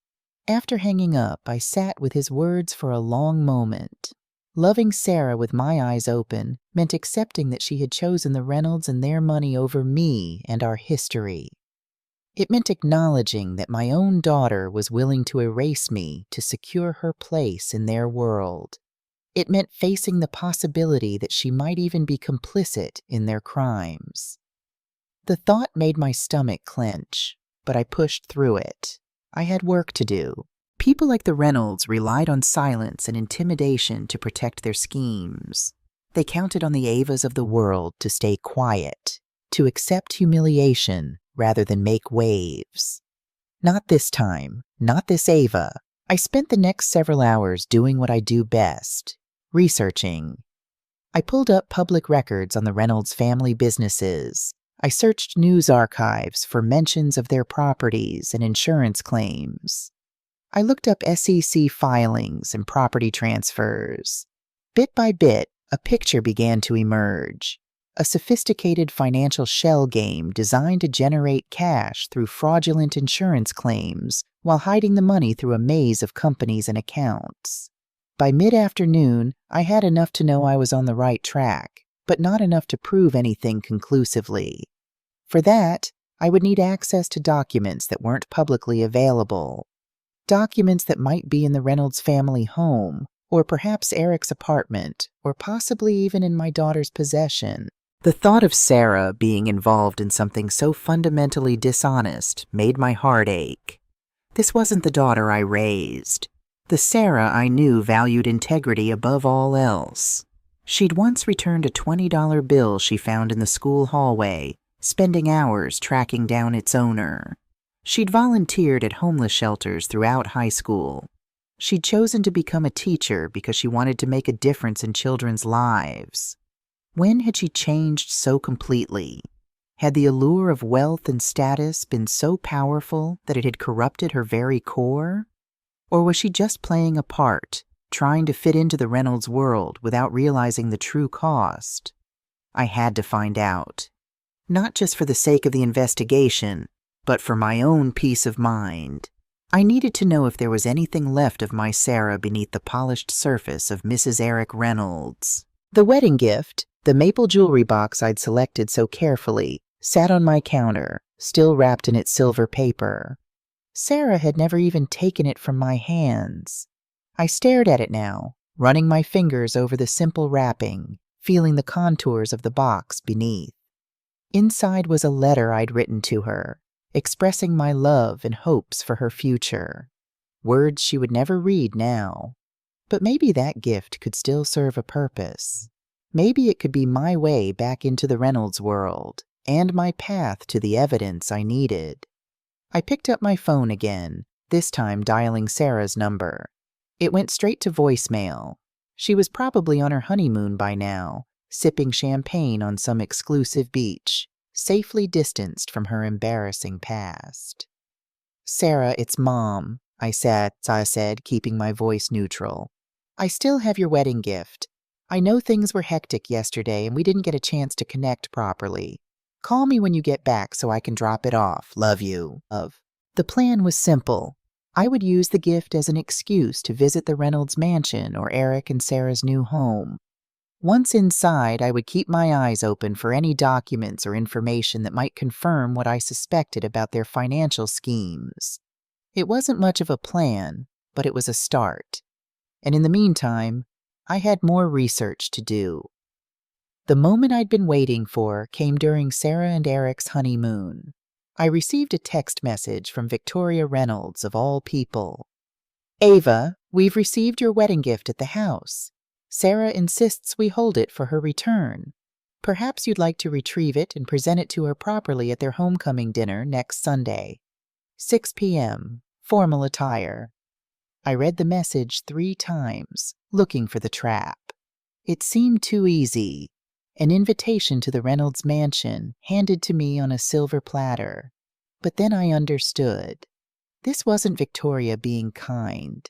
After hanging up, I sat with his words for a long moment. Loving Sarah with my eyes open meant accepting that she had chosen the Reynolds and their money over me and our history. It meant acknowledging that my own daughter was willing to erase me to secure her place in their world. It meant facing the possibility that she might even be complicit in their crimes. The thought made my stomach clench, but I pushed through it. I had work to do. People like the Reynolds relied on silence and intimidation to protect their schemes. They counted on the Avas of the world to stay quiet, to accept humiliation rather than make waves. Not this time, not this Ava. I spent the next several hours doing what I do best, researching. I pulled up public records on the Reynolds family businesses. I searched news archives for mentions of their properties and insurance claims. I looked up SEC filings and property transfers. Bit by bit, a picture began to emerge. A sophisticated financial shell game designed to generate cash through fraudulent insurance claims while hiding the money through a maze of companies and accounts. By mid-afternoon, I had enough to know I was on the right track, but not enough to prove anything conclusively. For that, I would need access to documents that weren't publicly available. Documents that might be in the Reynolds family home, or perhaps Eric's apartment, or possibly even in my daughter's possession. The thought of Sarah being involved in something so fundamentally dishonest made my heart ache. This wasn't the daughter I raised. The Sarah I knew valued integrity above all else. She'd once returned a $20 bill she found in the school hallway, spending hours tracking down its owner. She'd volunteered at homeless shelters throughout high school. She'd chosen to become a teacher because she wanted to make a difference in children's lives. When had she changed so completely? Had the allure of wealth and status been so powerful that it had corrupted her very core? Or was she just playing a part, trying to fit into the Reynolds world without realizing the true cost? I had to find out. Not just for the sake of the investigation, but for my own peace of mind. I needed to know if there was anything left of my Sarah beneath the polished surface of Mrs. Eric Reynolds. The wedding gift, the maple jewelry box I'd selected so carefully, sat on my counter, still wrapped in its silver paper. Sarah had never even taken it from my hands. I stared at it now, running my fingers over the simple wrapping, feeling the contours of the box beneath. Inside was a letter I'd written to her, expressing my love and hopes for her future. Words she would never read now. But maybe that gift could still serve a purpose. Maybe it could be my way back into the Reynolds world, and my path to the evidence I needed. I picked up my phone again, this time dialing Sarah's number. It went straight to voicemail. She was probably on her honeymoon by now, sipping champagne on some exclusive beach, safely distanced from her embarrassing past. "Sarah, it's Mom," I said, keeping my voice neutral. "I still have your wedding gift. I know things were hectic yesterday and we didn't get a chance to connect properly. Call me when you get back so I can drop it off. Love you." The plan was simple. I would use the gift as an excuse to visit the Reynolds mansion or Eric and Sarah's new home. Once inside, I would keep my eyes open for any documents or information that might confirm what I suspected about their financial schemes. It wasn't much of a plan, but it was a start. And in the meantime, I had more research to do. The moment I'd been waiting for came during Sarah and Eric's honeymoon. I received a text message from Victoria Reynolds, of all people. "Ava, we've received your wedding gift at the house. Sarah insists we hold it for her return. Perhaps you'd like to retrieve it and present it to her properly at their homecoming dinner next Sunday. 6 p.m. Formal attire." I read the message 3 times, looking for the trap. It seemed too easy. An invitation to the Reynolds mansion, handed to me on a silver platter. But then I understood. This wasn't Victoria being kind.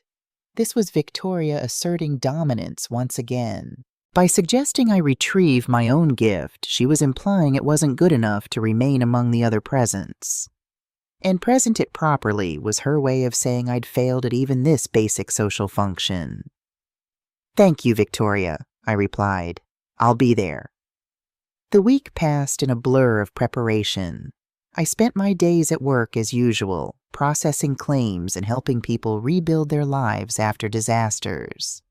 This was Victoria asserting dominance once again. By suggesting I retrieve my own gift, she was implying it wasn't good enough to remain among the other presents. And present it properly was her way of saying I'd failed at even this basic social function. "Thank you, Victoria," I replied. "I'll be there." The week passed in a blur of preparation. I spent my days at work as usual, processing claims and helping people rebuild their lives after disasters.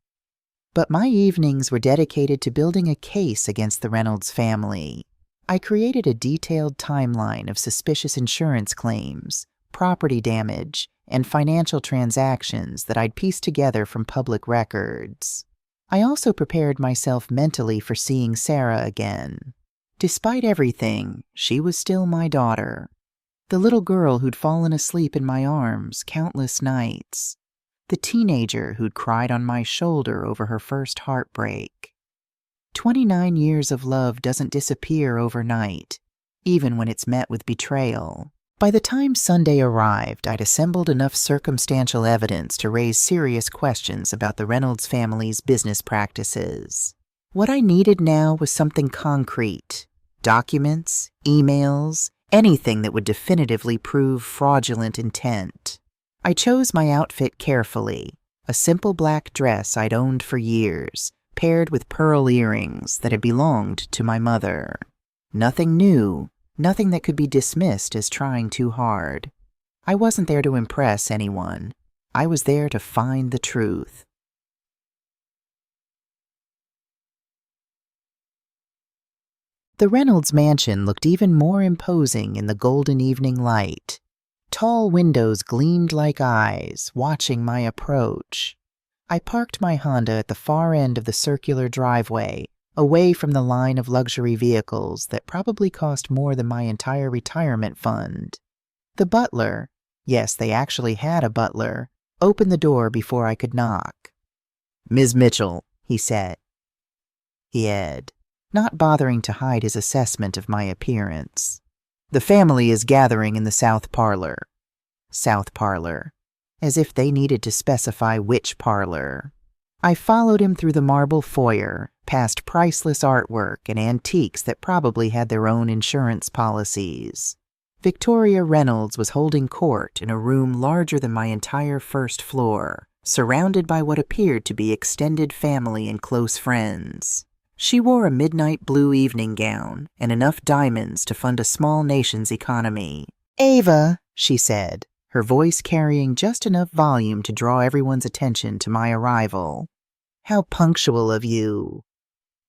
But my evenings were dedicated to building a case against the Reynolds family. I created a detailed timeline of suspicious insurance claims, property damage, and financial transactions that I'd pieced together from public records. I also prepared myself mentally for seeing Sarah again. Despite everything, she was still my daughter. The little girl who'd fallen asleep in my arms countless nights. The teenager who'd cried on my shoulder over her first heartbreak. 29 years of love doesn't disappear overnight, even when it's met with betrayal. By the time Sunday arrived, I'd assembled enough circumstantial evidence to raise serious questions about the Reynolds family's business practices. What I needed now was something concrete. Documents, emails, anything that would definitively prove fraudulent intent. I chose my outfit carefully, a simple black dress I'd owned for years, paired with pearl earrings that had belonged to my mother. Nothing new, nothing that could be dismissed as trying too hard. I wasn't there to impress anyone. I was there to find the truth. The Reynolds mansion looked even more imposing in the golden evening light. Tall windows gleamed like eyes, watching my approach. I parked my Honda at the far end of the circular driveway, away from the line of luxury vehicles that probably cost more than my entire retirement fund. The butler, yes, they actually had a butler, opened the door before I could knock. "Ms. Mitchell," he said. Ed, not bothering to hide his assessment of my appearance. "The family is gathering in the south parlor." South parlor. As if they needed to specify which parlor. I followed him through the marble foyer, past priceless artwork and antiques that probably had their own insurance policies. Victoria Reynolds was holding court in a room larger than my entire first floor, surrounded by what appeared to be extended family and close friends. She wore a midnight blue evening gown and enough diamonds to fund a small nation's economy. "Ava," she said, her voice carrying just enough volume to draw everyone's attention to my arrival. "How punctual of you."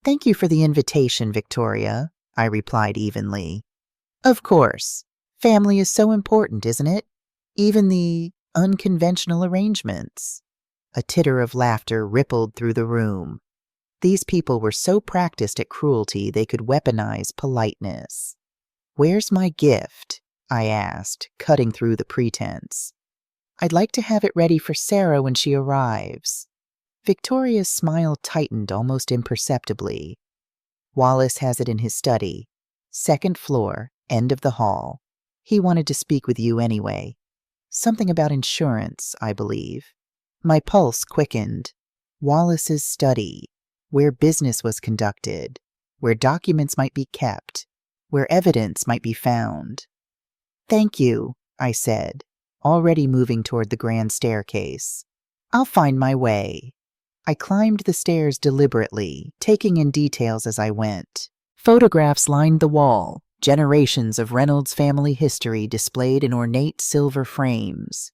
"Thank you for the invitation, Victoria," I replied evenly. "Of course. Family is so important, isn't it? Even the unconventional arrangements." A titter of laughter rippled through the room. These people were so practiced at cruelty they could weaponize politeness. "Where's my gift?" I asked, cutting through the pretense. "I'd like to have it ready for Sarah when she arrives." Victoria's smile tightened almost imperceptibly. "Wallace has it in his study. Second floor, end of the hall. He wanted to speak with you anyway. Something about insurance, I believe." My pulse quickened. Wallace's study, where business was conducted, where documents might be kept, where evidence might be found. "Thank you," I said, already moving toward the grand staircase. "I'll find my way." I climbed the stairs deliberately, taking in details as I went. Photographs lined the wall, generations of Reynolds family history displayed in ornate silver frames.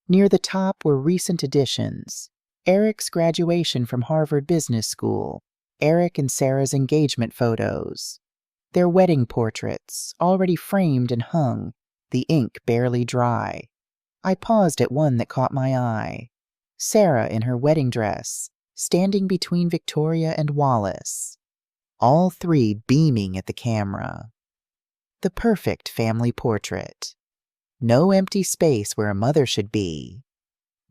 Near the top were recent additions. Eric's graduation from Harvard Business School, Eric and Sarah's engagement photos, their wedding portraits, already framed and hung, the ink barely dry. I paused at one that caught my eye. Sarah in her wedding dress, standing between Victoria and Wallace. All three beaming at the camera. The perfect family portrait. No empty space where a mother should be.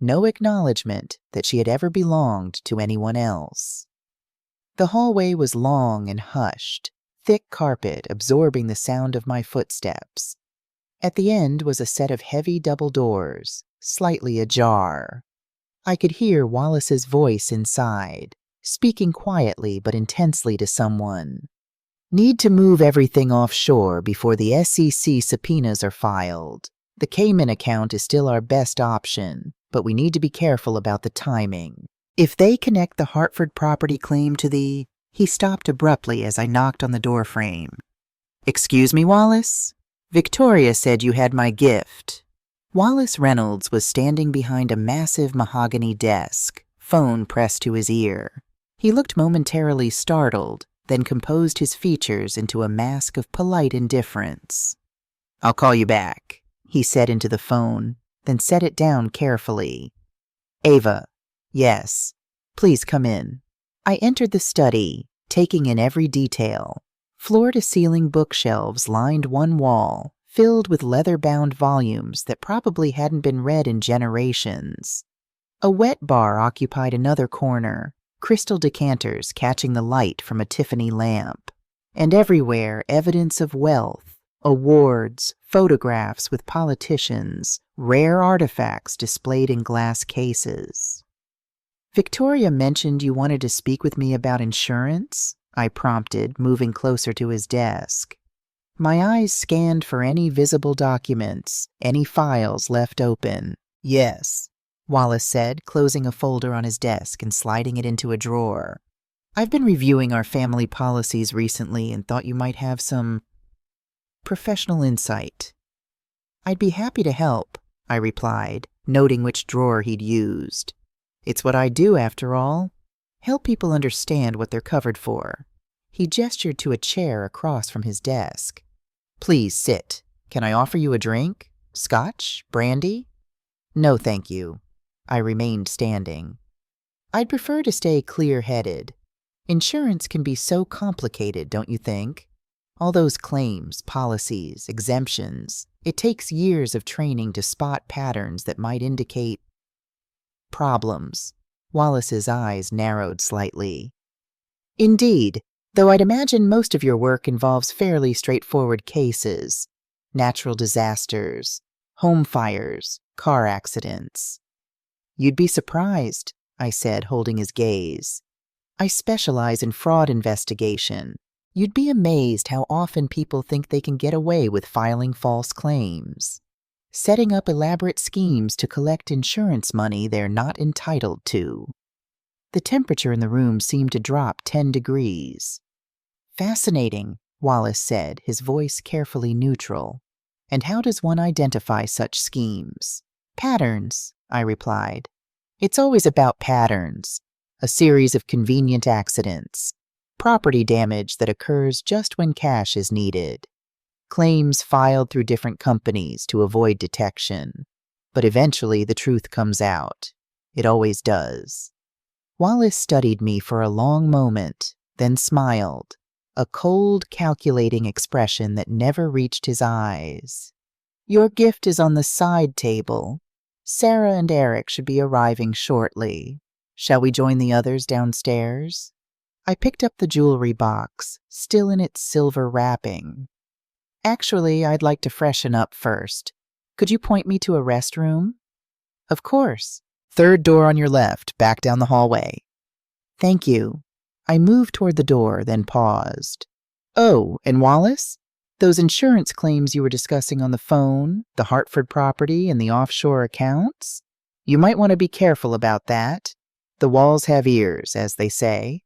No acknowledgement that she had ever belonged to anyone else. The hallway was long and hushed, thick carpet absorbing the sound of my footsteps. At the end was a set of heavy double doors, slightly ajar. I could hear Wallace's voice inside, speaking quietly but intensely to someone. "Need to move everything offshore before the SEC subpoenas are filed. The Cayman account is still our best option, but we need to be careful about the timing. If they connect the Hartford property claim to the..." He stopped abruptly as I knocked on the doorframe. "Excuse me, Wallace?" Victoria said you had my gift. Wallace Reynolds was standing behind a massive mahogany desk, phone pressed to his ear. He looked momentarily startled, then composed his features into a mask of polite indifference. "I'll call you back," he said into the phone, then set it down carefully. "Ava." "Yes." "Please come in." I entered the study, taking in every detail. Floor-to-ceiling bookshelves lined one wall, filled with leather-bound volumes that probably hadn't been read in generations. A wet bar occupied another corner, crystal decanters catching the light from a Tiffany lamp. And everywhere evidence of wealth, awards, photographs with politicians, rare artifacts displayed in glass cases. "Victoria mentioned you wanted to speak with me about insurance," I prompted, moving closer to his desk. My eyes scanned for any visible documents, any files left open. "Yes," Wallace said, closing a folder on his desk and sliding it into a drawer. "I've been reviewing our family policies recently and thought you might have some professional insight." "I'd be happy to help," I replied, noting which drawer he'd used. "It's what I do, after all. Help people understand what they're covered for." He gestured to a chair across from his desk. "Please sit. Can I offer you a drink? Scotch? Brandy?" "No, thank you." I remained standing. "I'd prefer to stay clear-headed. Insurance can be so complicated, don't you think? All those claims, policies, exemptions. It takes years of training to spot patterns that might indicate problems." Wallace's eyes narrowed slightly. "Indeed, though I'd imagine most of your work involves fairly straightforward cases. Natural disasters, home fires, car accidents." "You'd be surprised," I said, holding his gaze. "I specialize in fraud investigation. You'd be amazed how often people think they can get away with filing false claims, setting up elaborate schemes to collect insurance money they're not entitled to." The temperature in the room seemed to drop 10 degrees. "Fascinating," Wallace said, his voice carefully neutral. "And how does one identify such schemes?" "Patterns," I replied. "It's always about patterns. A series of convenient accidents. Property damage that occurs just when cash is needed. Claims filed through different companies to avoid detection. But eventually the truth comes out. It always does." Wallace studied me for a long moment, then smiled, a cold, calculating expression that never reached his eyes. "Your gift is on the side table. Sarah and Eric should be arriving shortly. Shall we join the others downstairs?" I picked up the jewelry box, still in its silver wrapping. "Actually, I'd like to freshen up first. Could you point me to a restroom?" "Of course. Third door on your left, back down the hallway." "Thank you." I moved toward the door, then paused. "Oh, and Wallace? Those insurance claims you were discussing on the phone, the Hartford property and the offshore accounts? You might want to be careful about that. The walls have ears, as they say."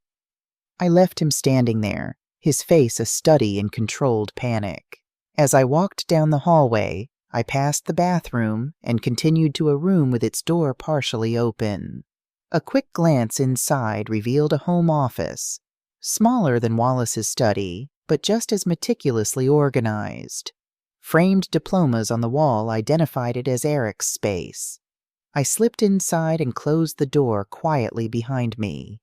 I left him standing there, his face a study in controlled panic. As I walked down the hallway, I passed the bathroom and continued to a room with its door partially open. A quick glance inside revealed a home office, smaller than Wallace's study, but just as meticulously organized. Framed diplomas on the wall identified it as Eric's space. I slipped inside and closed the door quietly behind me.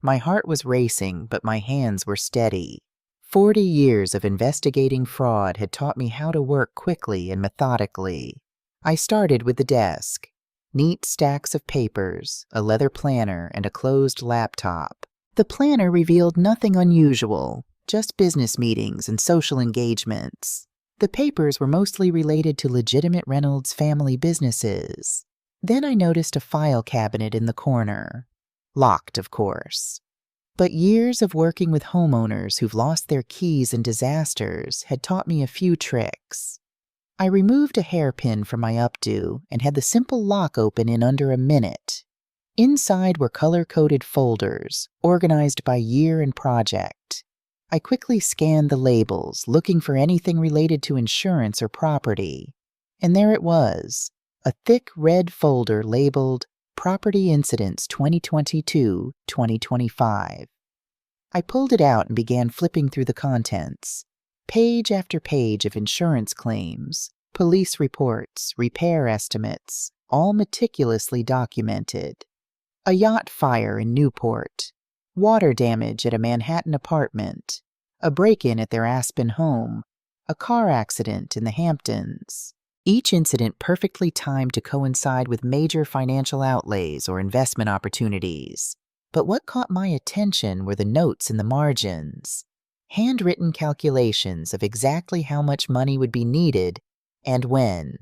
My heart was racing, but my hands were steady. 40 years of investigating fraud had taught me how to work quickly and methodically. I started with the desk. Neat stacks of papers, a leather planner, and a closed laptop. The planner revealed nothing unusual, just business meetings and social engagements. The papers were mostly related to legitimate Reynolds family businesses. Then I noticed a file cabinet in the corner. Locked, of course. But years of working with homeowners who've lost their keys in disasters had taught me a few tricks. I removed a hairpin from my updo and had the simple lock open in under a minute. Inside were color-coded folders, organized by year and project. I quickly scanned the labels, looking for anything related to insurance or property. And there it was, a thick red folder labeled Property Incidents 2022-2025. I pulled it out and began flipping through the contents. Page after page of insurance claims, police reports, repair estimates, all meticulously documented. A yacht fire in Newport, water damage at a Manhattan apartment, a break-in at their Aspen home, a car accident in the Hamptons. Each incident perfectly timed to coincide with major financial outlays or investment opportunities. But what caught my attention were the notes in the margins. Handwritten calculations of exactly how much money would be needed and when.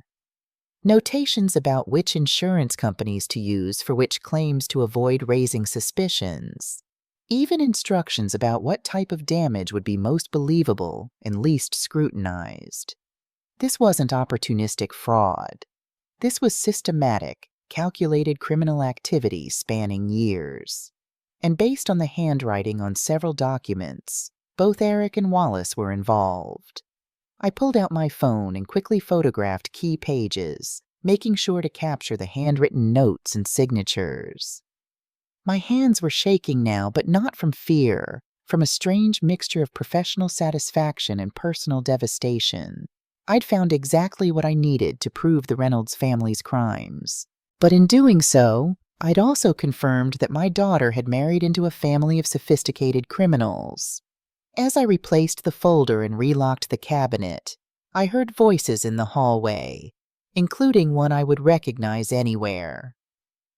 Notations about which insurance companies to use for which claims to avoid raising suspicions. Even instructions about what type of damage would be most believable and least scrutinized. This wasn't opportunistic fraud. This was systematic, calculated criminal activity spanning years. And based on the handwriting on several documents, both Eric and Wallace were involved. I pulled out my phone and quickly photographed key pages, making sure to capture the handwritten notes and signatures. My hands were shaking now, but not from fear, from a strange mixture of professional satisfaction and personal devastation. I'd found exactly what I needed to prove the Reynolds family's crimes. But in doing so, I'd also confirmed that my daughter had married into a family of sophisticated criminals. As I replaced the folder and relocked the cabinet, I heard voices in the hallway, including one I would recognize anywhere.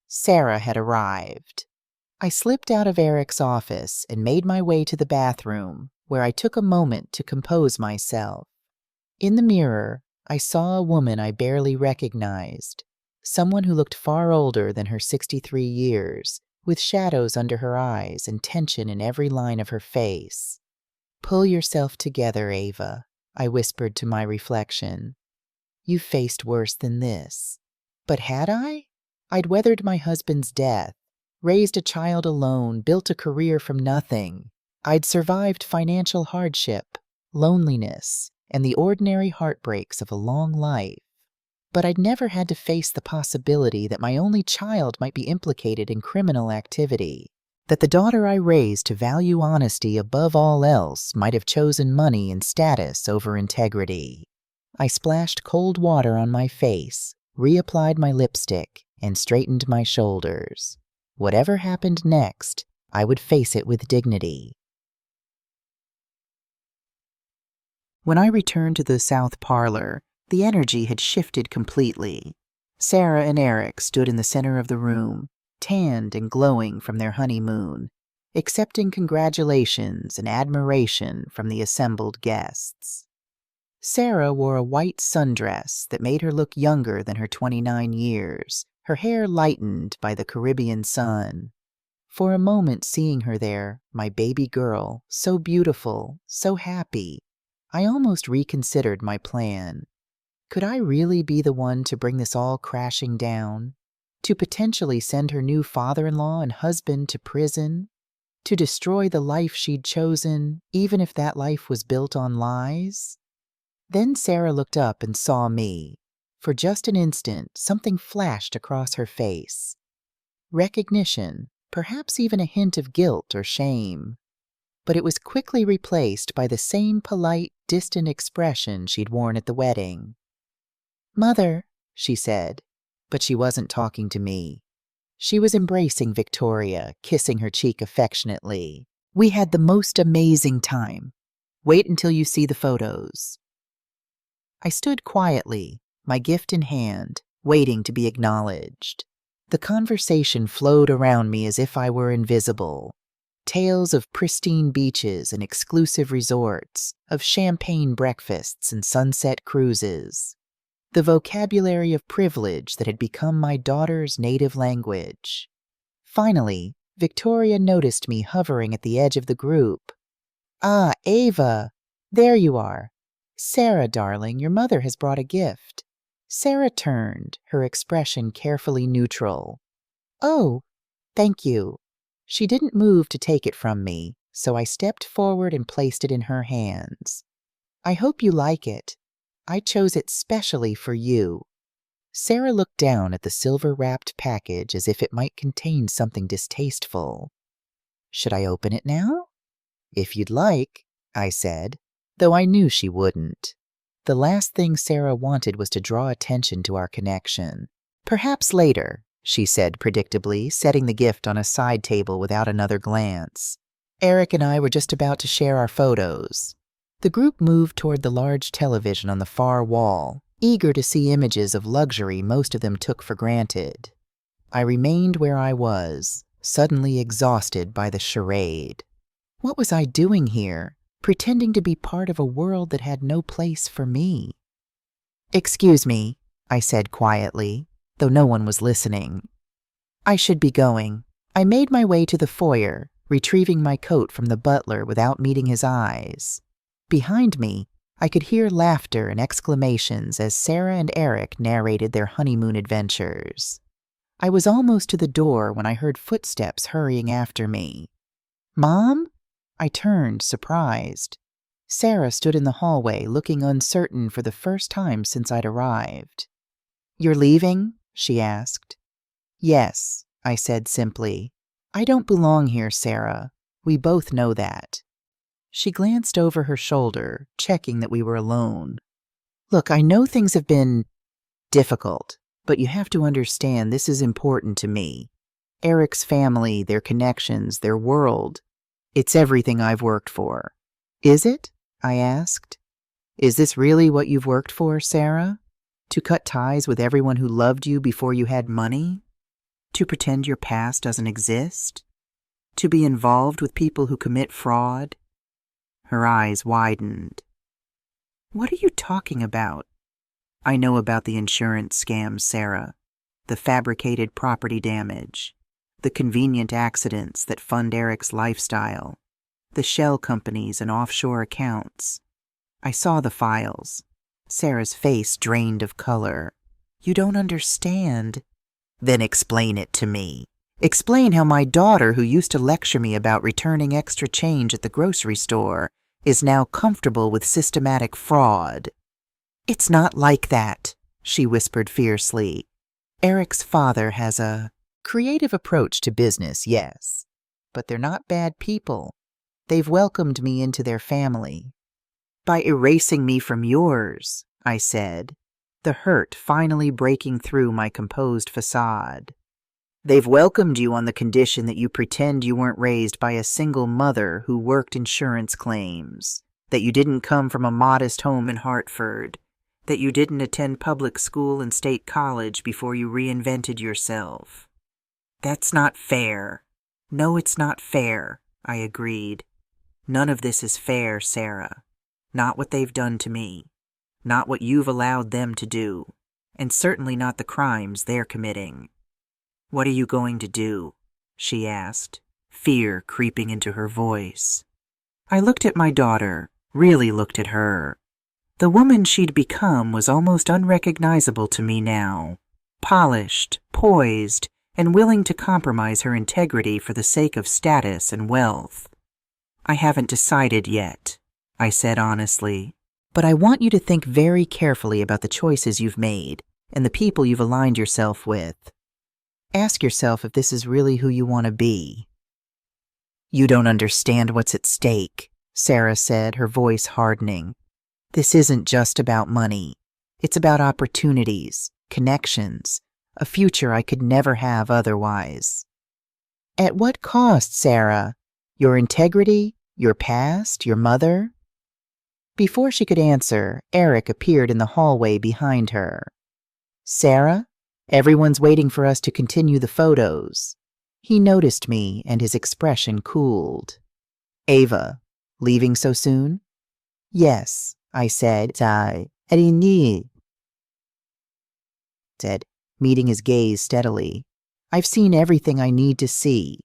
Sarah had arrived. I slipped out of Eric's office and made my way to the bathroom, where I took a moment to compose myself. In the mirror, I saw a woman I barely recognized, someone who looked far older than her 63 years, with shadows under her eyes and tension in every line of her face. "Pull yourself together, Ava," I whispered to my reflection. "You've faced worse than this." But had I? I'd weathered my husband's death, raised a child alone, built a career from nothing. I'd survived financial hardship, loneliness, and the ordinary heartbreaks of a long life. But I'd never had to face the possibility that my only child might be implicated in criminal activity, that the daughter I raised to value honesty above all else might have chosen money and status over integrity. I splashed cold water on my face, reapplied my lipstick, and straightened my shoulders. Whatever happened next, I would face it with dignity. When I returned to the south parlor, the energy had shifted completely. Sarah and Eric stood in the center of the room, tanned and glowing from their honeymoon, accepting congratulations and admiration from the assembled guests. Sarah wore a white sundress that made her look younger than her 29 years, her hair lightened by the Caribbean sun. For a moment seeing her there, my baby girl, so beautiful, so happy, I almost reconsidered my plan. Could I really be the one to bring this all crashing down? To potentially send her new father-in-law and husband to prison? To destroy the life she'd chosen, even if that life was built on lies? Then Sarah looked up and saw me. For just an instant, something flashed across her face. Recognition, perhaps even a hint of guilt or shame. But it was quickly replaced by the same polite, distant expression she'd worn at the wedding. "Mother," she said, but she wasn't talking to me. She was embracing Victoria, kissing her cheek affectionately. "We had the most amazing time. Wait until you see the photos." I stood quietly, my gift in hand, waiting to be acknowledged. The conversation flowed around me as if I were invisible. Tales of pristine beaches and exclusive resorts, of champagne breakfasts and sunset cruises. The vocabulary of privilege that had become my daughter's native language. Finally, Victoria noticed me hovering at the edge of the group. "Ah, Ava! There you are. Sarah, darling, your mother has brought a gift." Sarah turned, her expression carefully neutral. "Oh, thank you." She didn't move to take it from me, so I stepped forward and placed it in her hands. I hope you like it. I chose it specially for you. Sarah looked down at the silver-wrapped package as if it might contain something distasteful. Should I open it now? If you'd like, I said, though I knew she wouldn't. The last thing Sarah wanted was to draw attention to our connection. Perhaps later, she said predictably, setting the gift on a side table without another glance. Eric and I were just about to share our photos. The group moved toward the large television on the far wall, eager to see images of luxury most of them took for granted. I remained where I was, suddenly exhausted by the charade. What was I doing here, pretending to be part of a world that had no place for me? "Excuse me," I said quietly, though no one was listening. "I should be going." I made my way to the foyer, retrieving my coat from the butler without meeting his eyes. Behind me, I could hear laughter and exclamations as Sarah and Eric narrated their honeymoon adventures. I was almost to the door when I heard footsteps hurrying after me. "Mom?" I turned, surprised. Sarah stood in the hallway, looking uncertain for the first time since I'd arrived. "You're leaving?" she asked. "Yes," I said simply. "I don't belong here, Sarah. We both know that." She glanced over her shoulder, checking that we were alone. "Look, I know things have been difficult, but you have to understand this is important to me. Eric's family, their connections, their world. It's everything I've worked for." "Is it?" I asked. "Is this really what you've worked for, Sarah? To cut ties with everyone who loved you before you had money? To pretend your past doesn't exist? To be involved with people who commit fraud?" Her eyes widened. "What are you talking about?" "I know about the insurance scams, Sarah. The fabricated property damage. The convenient accidents that fund Eric's lifestyle. The shell companies and offshore accounts. I saw the files." Sarah's face drained of color. "You don't understand." "Then explain it to me. Explain how my daughter, who used to lecture me about returning extra change at the grocery store, is now comfortable with systematic fraud." "It's not like that," she whispered fiercely. "Eric's father has a creative approach to business, yes, but they're not bad people. They've welcomed me into their family." "By erasing me from yours," I said, the hurt finally breaking through my composed facade. "They've welcomed you on the condition that you pretend you weren't raised by a single mother who worked insurance claims, that you didn't come from a modest home in Hartford, that you didn't attend public school and state college before you reinvented yourself. That's not fair." "No, it's not fair," I agreed. "None of this is fair, Sarah. Not what they've done to me. Not what you've allowed them to do. And certainly not the crimes they're committing." "What are you going to do?" she asked, fear creeping into her voice. I looked at my daughter, really looked at her. The woman she'd become was almost unrecognizable to me now. Polished, poised, and willing to compromise her integrity for the sake of status and wealth. "I haven't decided yet," I said honestly. "But I want you to think very carefully about the choices you've made and the people you've aligned yourself with. Ask yourself if this is really who you want to be." "You don't understand what's at stake," Sarah said, her voice hardening. "This isn't just about money. It's about opportunities, connections, a future I could never have otherwise." "At what cost, Sarah? Your integrity? Your past? Your mother?" Before she could answer, Eric appeared in the hallway behind her. "Sarah, everyone's waiting for us to continue the photos." He noticed me, and his expression cooled. "Ava, leaving so soon?" "Yes," I said, meeting his gaze steadily. "I've seen everything I need to see."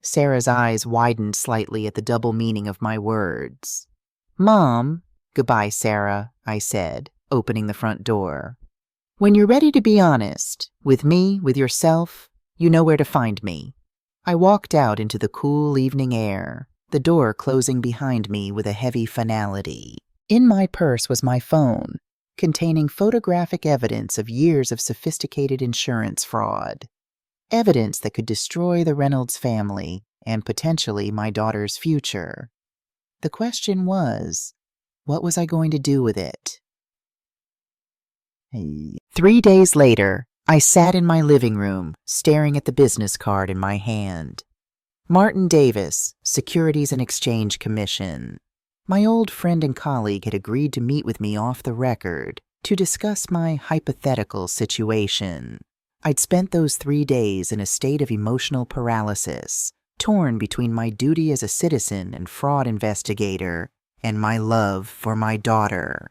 Sarah's eyes widened slightly at the double meaning of my words. "Mom," "Goodbye, Sarah," I said, opening the front door. "When you're ready to be honest, with me, with yourself, you know where to find me." I walked out into the cool evening air, the door closing behind me with a heavy finality. In my purse was my phone, containing photographic evidence of years of sophisticated insurance fraud. Evidence that could destroy the Reynolds family and potentially my daughter's future. The question was, what was I going to do with it? 3 days later, I sat in my living room, staring at the business card in my hand. Martin Davis, Securities and Exchange Commission. My old friend and colleague had agreed to meet with me off the record to discuss my hypothetical situation. I'd spent those 3 days in a state of emotional paralysis, torn between my duty as a citizen and fraud investigator and my love for my daughter.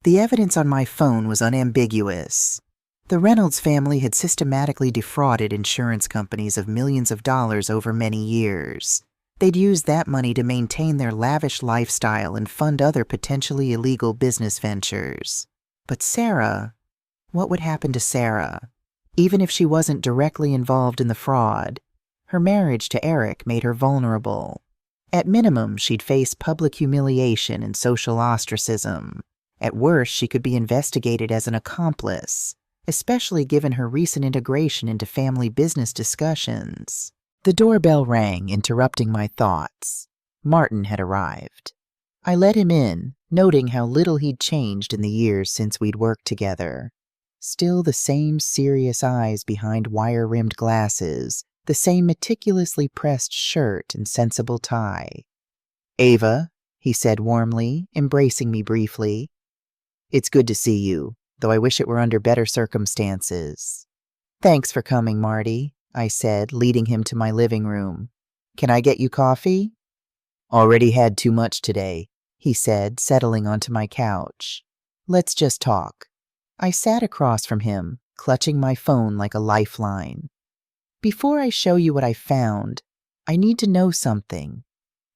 The evidence on my phone was unambiguous. The Reynolds family had systematically defrauded insurance companies of millions of dollars over many years. They'd used that money to maintain their lavish lifestyle and fund other potentially illegal business ventures. But Sarah, what would happen to Sarah? Even if she wasn't directly involved in the fraud, her marriage to Eric made her vulnerable. At minimum, she'd face public humiliation and social ostracism. At worst, she could be investigated as an accomplice, especially given her recent integration into family business discussions. The doorbell rang, interrupting my thoughts. Martin had arrived. I let him in, noting how little he'd changed in the years since we'd worked together. Still the same serious eyes behind wire-rimmed glasses, the same meticulously pressed shirt and sensible tie. "Ava," he said warmly, embracing me briefly. "It's good to see you, though I wish it were under better circumstances." "Thanks for coming, Marty," I said, leading him to my living room. "Can I get you coffee?" "Already had too much today," he said, settling onto my couch. "Let's just talk." I sat across from him, clutching my phone like a lifeline. "Before I show you what I found, I need to know something.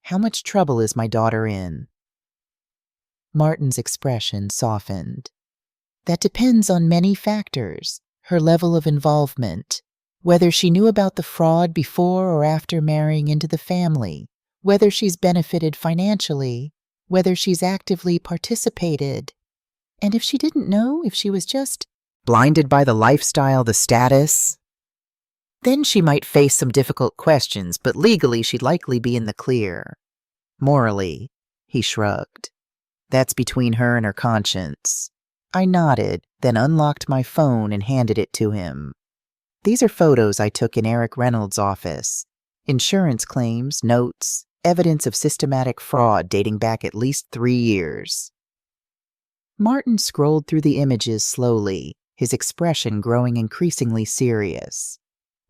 How much trouble is my daughter in?" Martin's expression softened. "That depends on many factors. Her level of involvement, whether she knew about the fraud before or after marrying into the family, whether she's benefited financially, whether she's actively participated. And if she didn't know, if she was just blinded by the lifestyle, the status, then she might face some difficult questions, but legally she'd likely be in the clear. Morally," he shrugged, "that's between her and her conscience." I nodded, then unlocked my phone and handed it to him. "These are photos I took in Eric Reynolds' office. Insurance claims, notes, evidence of systematic fraud dating back at least 3 years. Martin scrolled through the images slowly, his expression growing increasingly serious.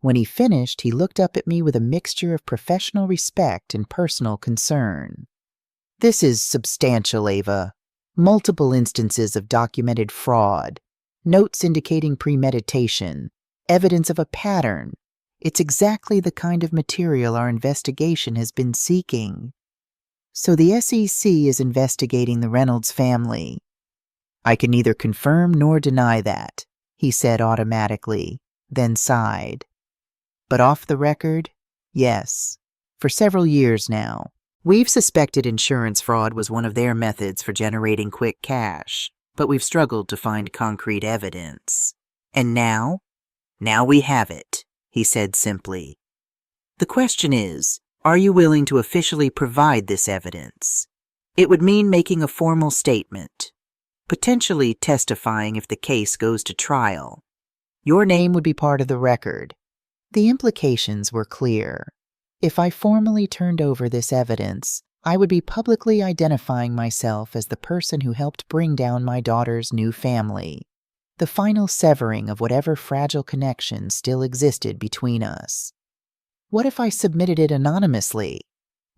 When he finished, he looked up at me with a mixture of professional respect and personal concern. "This is substantial, Ava. Multiple instances of documented fraud, notes indicating premeditation, evidence of a pattern. It's exactly the kind of material our investigation has been seeking. So the SEC is investigating the Reynolds family." "I can neither confirm nor deny that," he said automatically, then sighed. "But off the record, yes. For several years now, we've suspected insurance fraud was one of their methods for generating quick cash, but we've struggled to find concrete evidence. And now we have it," he said simply. "The question is, are you willing to officially provide this evidence? It would mean making a formal statement, potentially testifying if the case goes to trial. Your name would be part of the record." The implications were clear. If I formally turned over this evidence, I would be publicly identifying myself as the person who helped bring down my daughter's new family, the final severing of whatever fragile connection still existed between us. What if I submitted it anonymously?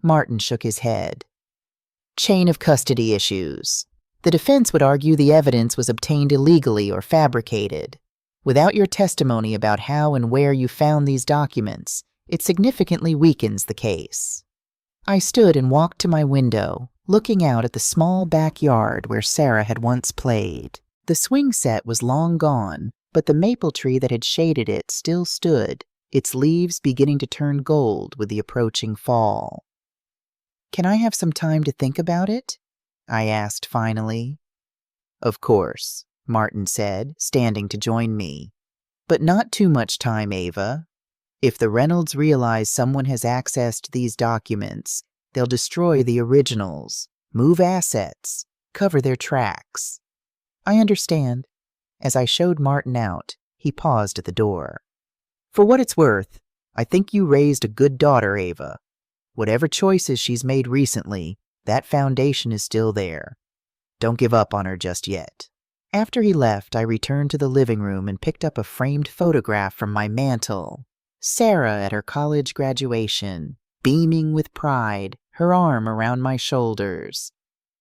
Martin shook his head. "Chain of custody issues. The defense would argue the evidence was obtained illegally or fabricated. Without your testimony about how and where you found these documents, it significantly weakens the case." I stood and walked to my window, looking out at the small backyard where Sarah had once played. The swing set was long gone, but the maple tree that had shaded it still stood, its leaves beginning to turn gold with the approaching fall. Can I have some time to think about it? I asked finally. Of course, Martin said, standing to join me. But not too much time, Ava. If the Reynolds realize someone has accessed these documents, they'll destroy the originals, move assets, cover their tracks. I understand. As I showed Martin out, he paused at the door. For what it's worth, I think you raised a good daughter, Ava. Whatever choices she's made recently, that foundation is still there. Don't give up on her just yet. After he left, I returned to the living room and picked up a framed photograph from my mantel. Sarah at her college graduation, beaming with pride, her arm around my shoulders.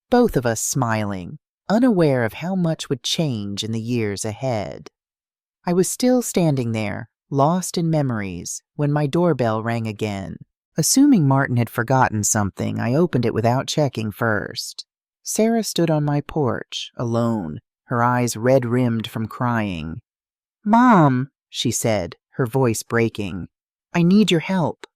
Both of us smiling, unaware of how much would change in the years ahead. I was still standing there, lost in memories, when my doorbell rang again. Assuming Martin had forgotten something, I opened it without checking first. Sarah stood on my porch, alone, her eyes red-rimmed from crying. "Mom," she said, her voice breaking, "I need your help."